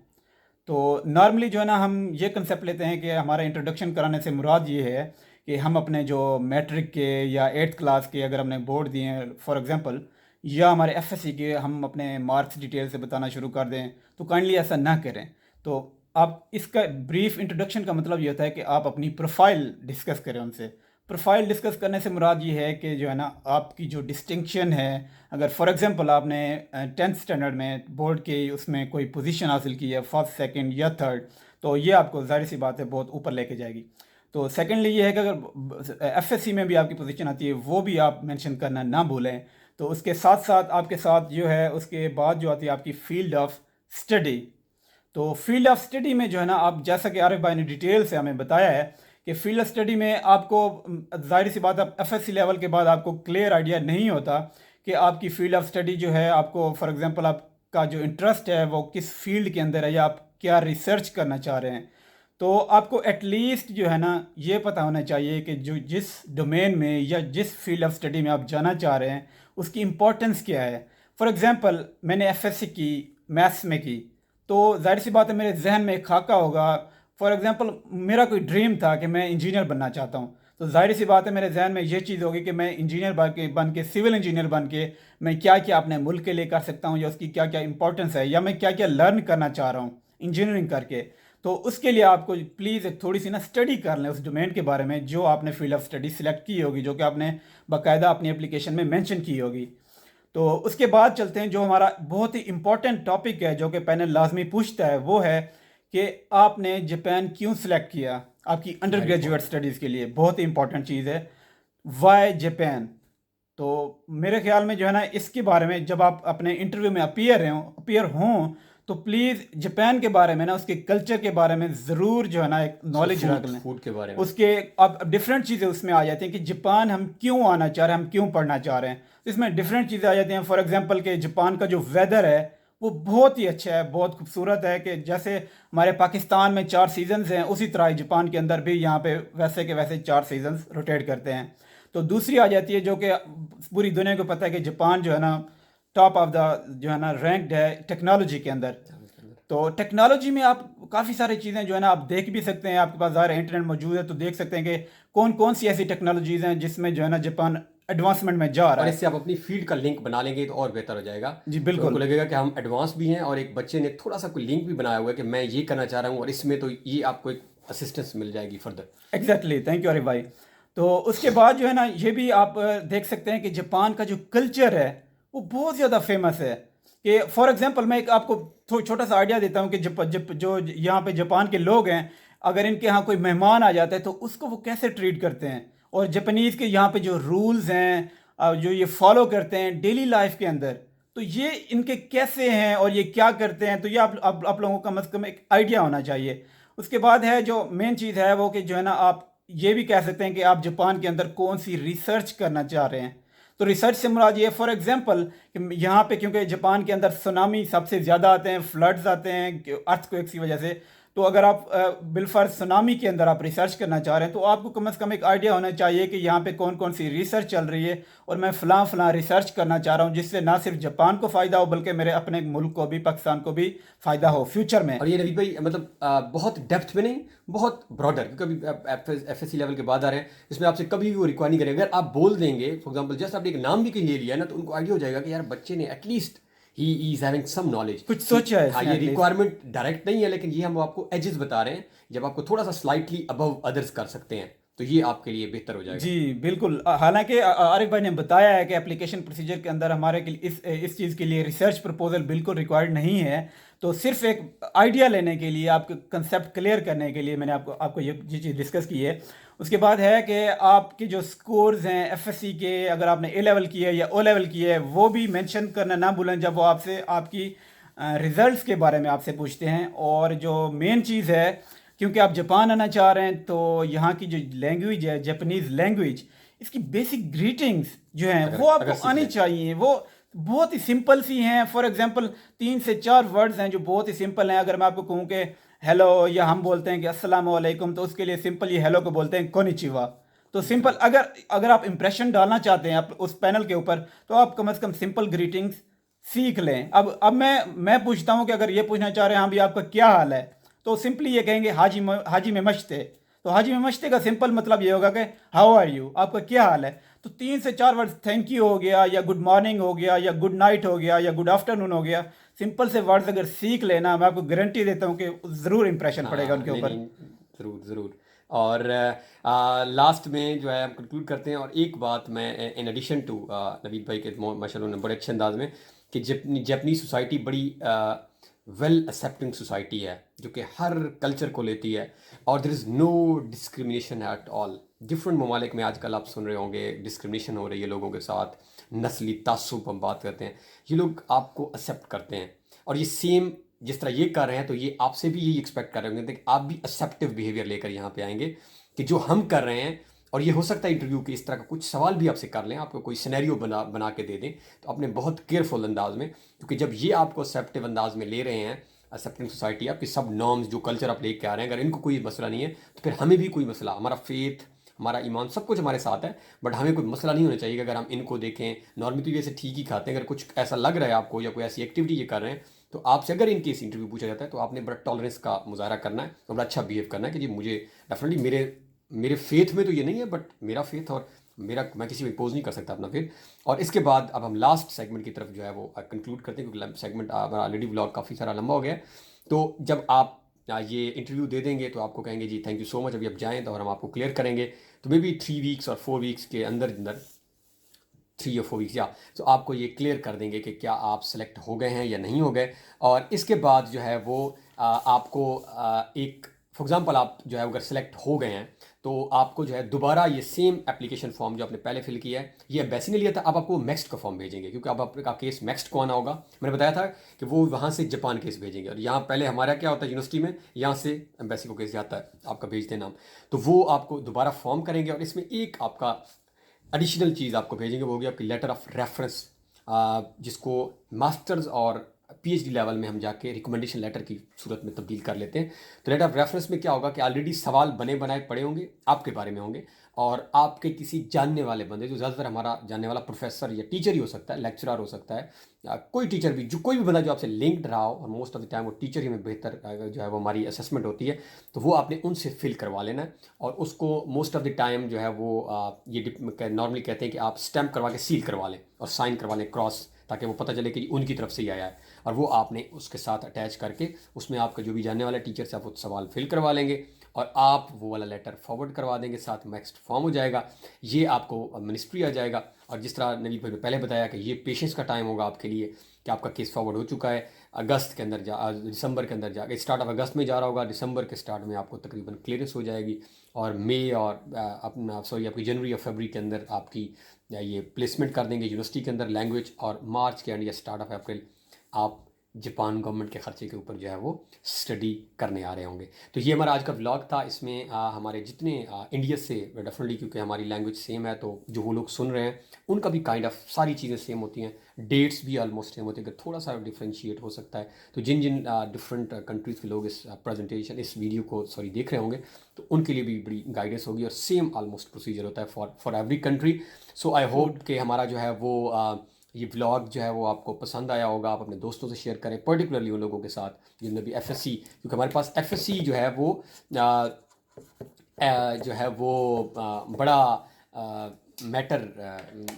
तो नॉर्मली जो है ना, हम ये कंसेप्ट लेते हैं कि हमारा इंट्रोडक्शन कराने से मुराद ये है कि हम अपने जो मैट्रिक के या एट्थ क्लास के अगर हमने बोर्ड दिए हैं फॉर एग्जांपल, या हमारे एफएससी के हम अपने मार्क्स डिटेल से बताना शुरू कर दें, तो काइंडली ऐसा ना करें। तो आप इसका ब्रीफ इंट्रोडक्शन का मतलब ये होता है कि आप अपनी प्रोफाइल डिस्कस करें उनसे। प्रोफाइल डिस्कस करने से मुराद ये है कि जो है ना, आपकी जो डिस्टिंक्शन है, अगर फॉर एग्जांपल आपने 10th स्टैंडर्ड में बोर्ड के उसमें कोई पोजीशन हासिल की है, फर्स्ट सेकंड या थर्ड, तो ये आपको जाहिर सी बात है बहुत ऊपर लेके जाएगी। तो सेकेंडली ये है कि अगर एफएससी में भी आपकी पोजीशन आती है, वो भी आप मेंशन करना ना भूलें। तो उसके साथ साथ आपके साथ जो है, उसके बाद जो आती है आपकी फील्ड ऑफ स्टडी। तो फील्ड ऑफ स्टडी में जो है ना, आप जैसा कि आरिफ भाई ने डिटेल से हमें बताया है कि फील्ड ऑफ स्टडी में आपको जाहिर सी बात है एफएससी लेवल के बाद आपको क्लियर आइडिया नहीं होता कि आपकी फील्ड ऑफ स्टडी जो है, आपको फॉर एग्जांपल आपका जो इंटरेस्ट है वो किस फील्ड के अंदर है, या आप क्या रिसर्च करना चाह रहे हैं। तो आपको एटलीस्ट जो है ना, ये पता होना चाहिए कि जो जिस डोमेन में या जिस फील्ड ऑफ स्टडी में आप जाना चाह रहे हैं उसकी इम्पोर्टेंस क्या है। फॉर एग्जांपल मैंने एफएससी की मैथ्स में की, तो जाहिर सी बात है मेरे जहन में एक खाका होगा। फॉर एग्जांपल मेरा कोई ड्रीम था कि मैं इंजीनियर बनना चाहता हूँ, तो जाहिर सी बात है मेरे जहन में ये चीज़ होगी कि मैं इंजीनियर बन के सिविल इंजीनियर बन के मैं क्या क्या अपने मुल्क के लिए कर सकता हूँ, या उसकी क्या क्या इंपॉर्टेंस है, या मैं क्या क्या लर्न करना चाह रहा हूँ इंजीनियरिंग करके। तो उसके लिए आपको प्लीज़ एक थोड़ी सी ना स्टडी कर लें उस डोमेन के बारे में जो आपने फील्ड ऑफ स्टडी सिलेक्ट की होगी, जो कि आपने बाकायदा अपनी एप्लीकेशन में मेंशन की होगी। तो उसके बाद चलते हैं, जो हमारा बहुत ही इम्पोर्टेंट टॉपिक है जो कि पैनल लाजमी पूछता है, वो है कि आपने जापान क्यों सिलेक्ट किया आपकी under very graduate important. Studies के लिए। बहुत ही इंपॉर्टेंट चीज़ है, वाई जापान। तो मेरे ख्याल में जो है ना, इसके बारे में जब आप अपने इंटरव्यू में अपीयर हों तो प्लीज़ जापान के बारे में ना, उसके कल्चर के बारे में ज़रूर जो है ना एक उसका नॉलेज रख फूड लें। फूड के बारे में। उसके अब डिफरेंट चीज़ें उसमें आ जाती हैं कि जापान हम क्यों आना चाह रहे हैं, हम क्यों पढ़ना चाह रहे हैं। तो इसमें डिफरेंट चीज़ें आ जाती हैं। फॉर एग्जांपल कि जापान का जो वेदर है वो बहुत ही अच्छा है, बहुत खूबसूरत है, कि जैसे हमारे पाकिस्तान में 4 सीजन्स हैं, उसी तरह जापान के अंदर भी यहाँ पे वैसे के वैसे 4 सीजन्स रोटेट करते हैं। तो दूसरी आ जाती है, जो कि पूरी दुनिया को पता है कि जापान जो है ना टॉप ऑफ द जो है ना रैंक्ड है टेक्नोलॉजी के अंदर। तो टेक्नोलॉजी में आप काफ़ी सारी चीज़ें जो है ना आप देख भी सकते हैं, आपके पास ज़ाहिर है इंटरनेट मौजूद है, तो देख सकते हैं कि कौन कौन सी ऐसी टेक्नोलॉजीज़ हैं जिसमें जो है ना जापान एडवांसमेंट में जा रहा और है। इससे आप अपनी फील्ड का लिंक बना लेंगे तो और बेहतर हो जाएगा। जी तो उनको बिल्कुल। लगेगा कि हम एडवांस भी हैं, और एक बच्चे ने थोड़ा सा कोई लिंक भी बनाया हुआ है कि मैं ये करना चाह रहा हूँ, और इसमें तो ये आपको एक असिस्टेंस मिल जाएगी further. Exactly, thank you Arif भाई। तो उसके बाद जो है ना, ये भी आप देख सकते हैं कि जापान का जो कल्चर है वो बहुत ज़्यादा फेमस है। कि फॉर एग्जांपल मैं एक आपको छोटा सा आइडिया देता हूँ कि जो यहाँ पे जापान के लोग हैं, अगर इनके यहाँ कोई मेहमान आ जाता है तो उसको वो कैसे ट्रीट करते हैं, और जापानीज़ के यहाँ पे जो रूल्स हैं जो ये फॉलो करते हैं डेली लाइफ के अंदर, तो ये इनके कैसे हैं और ये क्या करते हैं, तो ये आप लोगों का कम से कम एक आइडिया होना चाहिए। उसके बाद है जो मेन चीज़ है वो कि जो है ना, आप ये भी कह सकते हैं कि आप जापान के अंदर कौन सी रिसर्च करना चाह रहे हैं। तो रिसर्च से मुराद ये फॉर एग्जांपल कि यहाँ पे क्योंकि जापान के अंदर सुनामी सबसे ज़्यादा आते हैं, फ्लड्स आते हैं अर्थक्वेक्स की वजह से। तो अगर आप बिलफर्ज सुनामी के अंदर आप रिसर्च करना चाह रहे हैं, तो आपको कम से कम एक आइडिया होना चाहिए कि यहाँ पे कौन कौन सी रिसर्च चल रही है, और मैं फ़लाँ फ़लाँ रिसर्च करना चाह रहा हूँ जिससे ना सिर्फ जापान को फ़ायदा हो बल्कि मेरे अपने मुल्क को भी, पाकिस्तान को भी फ़ायदा हो फ्यूचर में। और ये नवीद भाई मतलब बहुत डेप्थ में नहीं, बहुत ब्रॉडर, क्योंकि अभी आप एफएससी लेवल के बाद आ रहे हैं, इसमें आपसे कभी भी वो रिक्वायर नहीं करेंगे। अगर आप बोल देंगे फॉर एग्जांपल जस्ट आपने एक नाम भी कहीं ले लिया ना, तो उनको आइडिया हो जाएगा कि यार बच्चे ने at least he is having some knowledge, कुछ सोचा है हाँ इसने ये at least। रिक्वायरमेंट डायरेक्ट नहीं है, लेकिन ये हम आपको एजेस बता रहे हैं जब आपको थोड़ा सा स्लाइटली अबव अदर्स कर सकते हैं, तो ये आपके लिए बेहतर हो जाएगा। जी बिल्कुल। हालांकि आरिफ भाई ने बताया है कि एप्लीकेशन प्रोसीजर के अंदर हमारे के लिए इस चीज़ के लिए रिसर्च प्रपोजल बिल्कुल रिक्वायर्ड नहीं है। तो सिर्फ एक आइडिया लेने के लिए, आपके कंसेप्ट क्लियर करने के लिए मैंने आपको ये चीज़ डिस्कस की है। उसके बाद है कि आपके जो स्कोर्स हैं एफएससी के, अगर आपने ए लेवल किए या ओ लेवल किए, वो भी मेंशन करना ना भूलें जब वो आपसे आपकी रिजल्ट्स के बारे में आपसे पूछते हैं। और जो मेन चीज़ है, क्योंकि आप जापान आना चाह रहे हैं, तो यहाँ की जो लैंग्वेज है, जापानीज़ लैंग्वेज, इसकी बेसिक ग्रीटिंग्स जो हैं अगर वो आपको अगर सीख आनी लें। चाहिए। वो बहुत ही सिंपल सी हैं। फॉर एग्जांपल 3 से 4 वर्ड्स हैं जो बहुत ही सिंपल हैं। अगर मैं आपको कहूँ कि हेलो, या हम बोलते हैं कि अस्सलाम वालेकुम, तो उसके लिए सिंपल ये हेलो को बोलते हैं कोनिचिवा। तो सिंपल, करेक्ट। अगर अगर आप इंप्रेशन डालना चाहते हैं आप उस पैनल के ऊपर, तो आप कम से कम सिंपल ग्रीटिंग्स सीख लें। अब मैं पूछता हूँ कि अगर ये पूछना चाह रहे हैं हाँ भी आपका क्या हाल है, तो सिंपली ये कहेंगे हाजी में मश्ते। तो हाजी में मश्ते का सिंपल मतलब ये होगा कि हाउ आर यू, आपका क्या हाल है। तो 3 से 4 वर्ड, थैंक यू हो गया, या गुड मॉर्निंग हो गया, या गुड नाइट हो गया, या गुड आफ्टरनून हो गया। सिंपल से वर्ड्स अगर सीख लेना, मैं आपको गारंटी देता हूँ कि ज़रूर इंप्रेशन पड़ेगा हाँ, उनके नहीं ऊपर। नहीं, ज़रूर ज़रूर। और लास्ट में जो है हम कंक्लूड करते हैं। और एक बात मैं इन एडिशन टू नवीद भाई के माशाल्लाह ने बड़े अच्छे अंदाज में कि जापानीज सोसाइटी बड़ी वेल एक्सेप्टिंग सोसाइटी है जो कि हर कल्चर को लेती है। और there is no discrimination at all. Different ममालिक में आजकल आप सुन रहे होंगे डिस्क्रिमिनेशन हो रही है लोगों के साथ, नस्ली तासुब हम बात करते हैं। ये लोग आपको एक्सेप्ट करते हैं। और ये सेम जिस तरह ये कर रहे हैं तो ये आपसे भी यही एक्सपेक्ट कर रहे होंगे कि आप भी एक्सेप्टिव बिहेवियर लेकर यहाँ पे आएंगे कि जो हम कर रहे हैं। और ये हो सकता है इंटरव्यू के इस तरह का कुछ सवाल भी आपसे कर लें, आपको कोई सिनेरियो बना बना के दे दें, तो अपने बहुत केयरफुल अंदाज में, क्योंकि जब ये आपको एक्सेप्टिव अंदाज में ले रहे हैं, एक्सेप्टिंग सोसाइटी, आपकी सब नॉर्म्स जो कल्चर आप लेके आ रहे हैं, अगर इनको कोई मसला नहीं है तो फिर हमें भी कोई मसला, हमारा फेथ, हमारा ईमान, सब कुछ हमारे साथ है। बट हमें कोई मसला नहीं होना चाहिए कि अगर हम इनको देखें, नॉर्मली तो जैसे ठीक ही खाते हैं, अगर कुछ ऐसा लग रहा है आपको या कोई ऐसी एक्टिविटी ये कर रहे हैं, तो आपसे अगर इन केस इंटरव्यू पूछा जाता है तो आपने बड़ा टॉलरेंस का मुजाहरा करना है और बड़ा अच्छा बिहेव करना है कि जी मुझे डेफिनेटली मेरे मेरे फेथ में तो ये नहीं है, बट मेरा फेथ और मेरा, मैं किसी को इम्पोज नहीं कर सकता अपना फेथ। और इसके बाद अब हम लास्ट सेगमेंट की तरफ जो है वो कंक्लूड करते हैं, क्योंकि सेगमेंट हमारा ऑलरेडी ब्लॉग काफ़ी सारा लंबा हो गया है। तो जब आप ये इंटरव्यू दे देंगे तो आपको कहेंगे जी थैंक यू सो मच, अभी आप जाएँ, तो और हम आपको क्लियर करेंगे। तो मे बी 3 वीक्स और 4 वीक्स के अंदर अंदर, 3 या 4 वीक्स, या तो आपको ये क्लियर कर देंगे कि क्या आप सेलेक्ट हो गए हैं या नहीं हो गए। और इसके बाद जो है वो आपको एक, फॉर एग्जांपल आप जो है अगर सेलेक्ट हो गए हैं तो आपको जो है दोबारा ये सेम एप्लीकेशन फॉर्म जो आपने पहले फिल किया है, ये एम्बेसी ने लिया था, अब आपको नेक्स्ट का फॉर्म भेजेंगे, क्योंकि अब आपका केस नेक्स्ट को आना होगा। मैंने बताया था कि वो वहाँ से जापान केस भेजेंगे, और यहाँ पहले हमारा क्या होता है यूनिवर्सिटी में, यहाँ से एम्बेसी को केस जाता है, आपका भेजते हैं नाम। तो वो आपको दोबारा फॉर्म करेंगे, और इसमें एक आपका एडिशनल चीज़ आपको भेजेंगे, वो होगी आपकी लेटर ऑफ रेफरेंस, जिसको मास्टर्स और पीएचडी लेवल में हम जाके रिकमेंडेशन लेटर की सूरत में तब्दील कर लेते हैं। तो लेटर ऑफ रेफरेंस में क्या होगा कि ऑलरेडी सवाल बने बनाए पड़े होंगे, आपके बारे में होंगे, और आपके किसी जानने वाले बंदे, जो ज़्यादातर हमारा जानने वाला प्रोफेसर या टीचर ही हो सकता है, लेक्चरर हो सकता है, या कोई टीचर भी, जो कोई भी बंदा जो आपसे लिंक्ड रहा हो, और मोस्ट ऑफ द टाइम वो टीचर ही में बेहतर जो है वो हमारी असेसमेंट होती है, तो वो आपने उनसे फिल करवा लेना है। और उसको मोस्ट ऑफ द टाइम जो है वो ये नॉर्मली कहते हैं कि आप स्टैम्प करवा के सील करवा लें और साइन करवा लें क्रॉस, ताकि वो पता चले कि उनकी तरफ से ही आया है। और वो आपने उसके साथ अटैच करके उसमें आपका जो भी जानने वाला टीचर से आप वो सवाल फिल करवा लेंगे, और आप वो वाला लेटर फॉरवर्ड करवा देंगे, साथ नेक्स्ट फॉर्म हो जाएगा, ये आपको मिनिस्ट्री आ जाएगा। और जिस तरह नवीद भाई ने पहले बताया कि ये पेशेंस का टाइम होगा आपके लिए, कि आपका केस फॉरवर्ड हो चुका है, अगस्त के अंदर दिसंबर के अंदर जाके, स्टार्ट ऑफ अगस्त में जा रहा होगा, दिसंबर के स्टार्ट में आपको तकरीबन क्लियरेंस हो जाएगी, और मई और अपना सॉरी आपकी जनवरी और फरवरी के अंदर आपकी ये प्लेसमेंट कर देंगे यूनिवर्सिटी के अंदर लैंग्वेज, और मार्च के एंड या स्टार्ट ऑफ अप्रैल आप जापान गवर्नमेंट के ख़र्चे के ऊपर जो है वो स्टडी करने आ रहे होंगे। तो ये हमारा आज का व्लॉग था। इसमें हमारे जितने इंडिया से डेफिनेटली, क्योंकि हमारी लैंग्वेज सेम है, तो जो वो लोग सुन रहे हैं उनका भी काइंड ऑफ सारी चीज़ें सेम होती हैं, डेट्स भी ऑलमोस्ट सेम होती है, अगर थोड़ा सा डिफ्रेंशिएट हो सकता है। तो जिन जिन डिफरेंट कंट्रीज़ के लोग इस प्रेजेंटेशन, इस वीडियो को सॉरी देख रहे होंगे, तो उनके लिए भी बड़ी गाइडेंस होगी, और सेम ऑलमोस्ट प्रोसीजर होता है for every country. So I hope कि हमारा जो है वो ये व्लॉग जो है वो आपको पसंद आया होगा। आप अपने दोस्तों से शेयर करें, पर्टिकुलरली उन लोगों के साथ जिनने भी एफएससी, क्योंकि हमारे पास एफएससी जो है वो जो है वो बड़ा मैटर,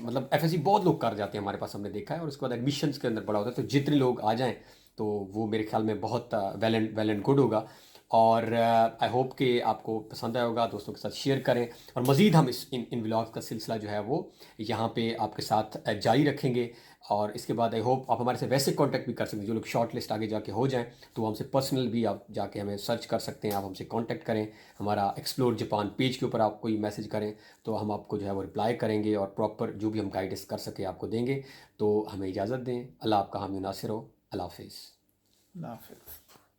मतलब एफएससी बहुत लोग कर जाते हैं हमारे पास, हमने देखा है, और उसके बाद एडमिशन्स के अंदर बड़ा होता है। तो जितने लोग आ जाएं तो वो मेरे ख्याल में बहुत वेल एंड गुड होगा। और आई होप कि आपको पसंद आया होगा, दोस्तों के साथ शेयर करें, और मज़ीद हम इस इन व्लॉग्स का सिलसिला जो है वो यहाँ पे आपके साथ जारी रखेंगे। और इसके बाद आई होप आप हमारे से वैसे कांटेक्ट भी कर सकते हैं, जो लोग शॉर्ट लिस्ट आगे जाके हो जाएं तो हमसे पर्सनल भी आप जाके हमें सर्च कर सकते हैं, आप हमसे कांटेक्ट करें, हमारा एक्सप्लोर जापान पेज के ऊपर आप कोई मैसेज करें तो हम आपको जो है वो रिप्लाई करेंगे, और प्रॉपर जो भी हम गाइडेंस कर सके आपको देंगे। तो हमें इजाज़त दें। अल्लाह आपका हामी नासिर हो। अल्लाह हाफिज़। अल्लाह हाफिज़।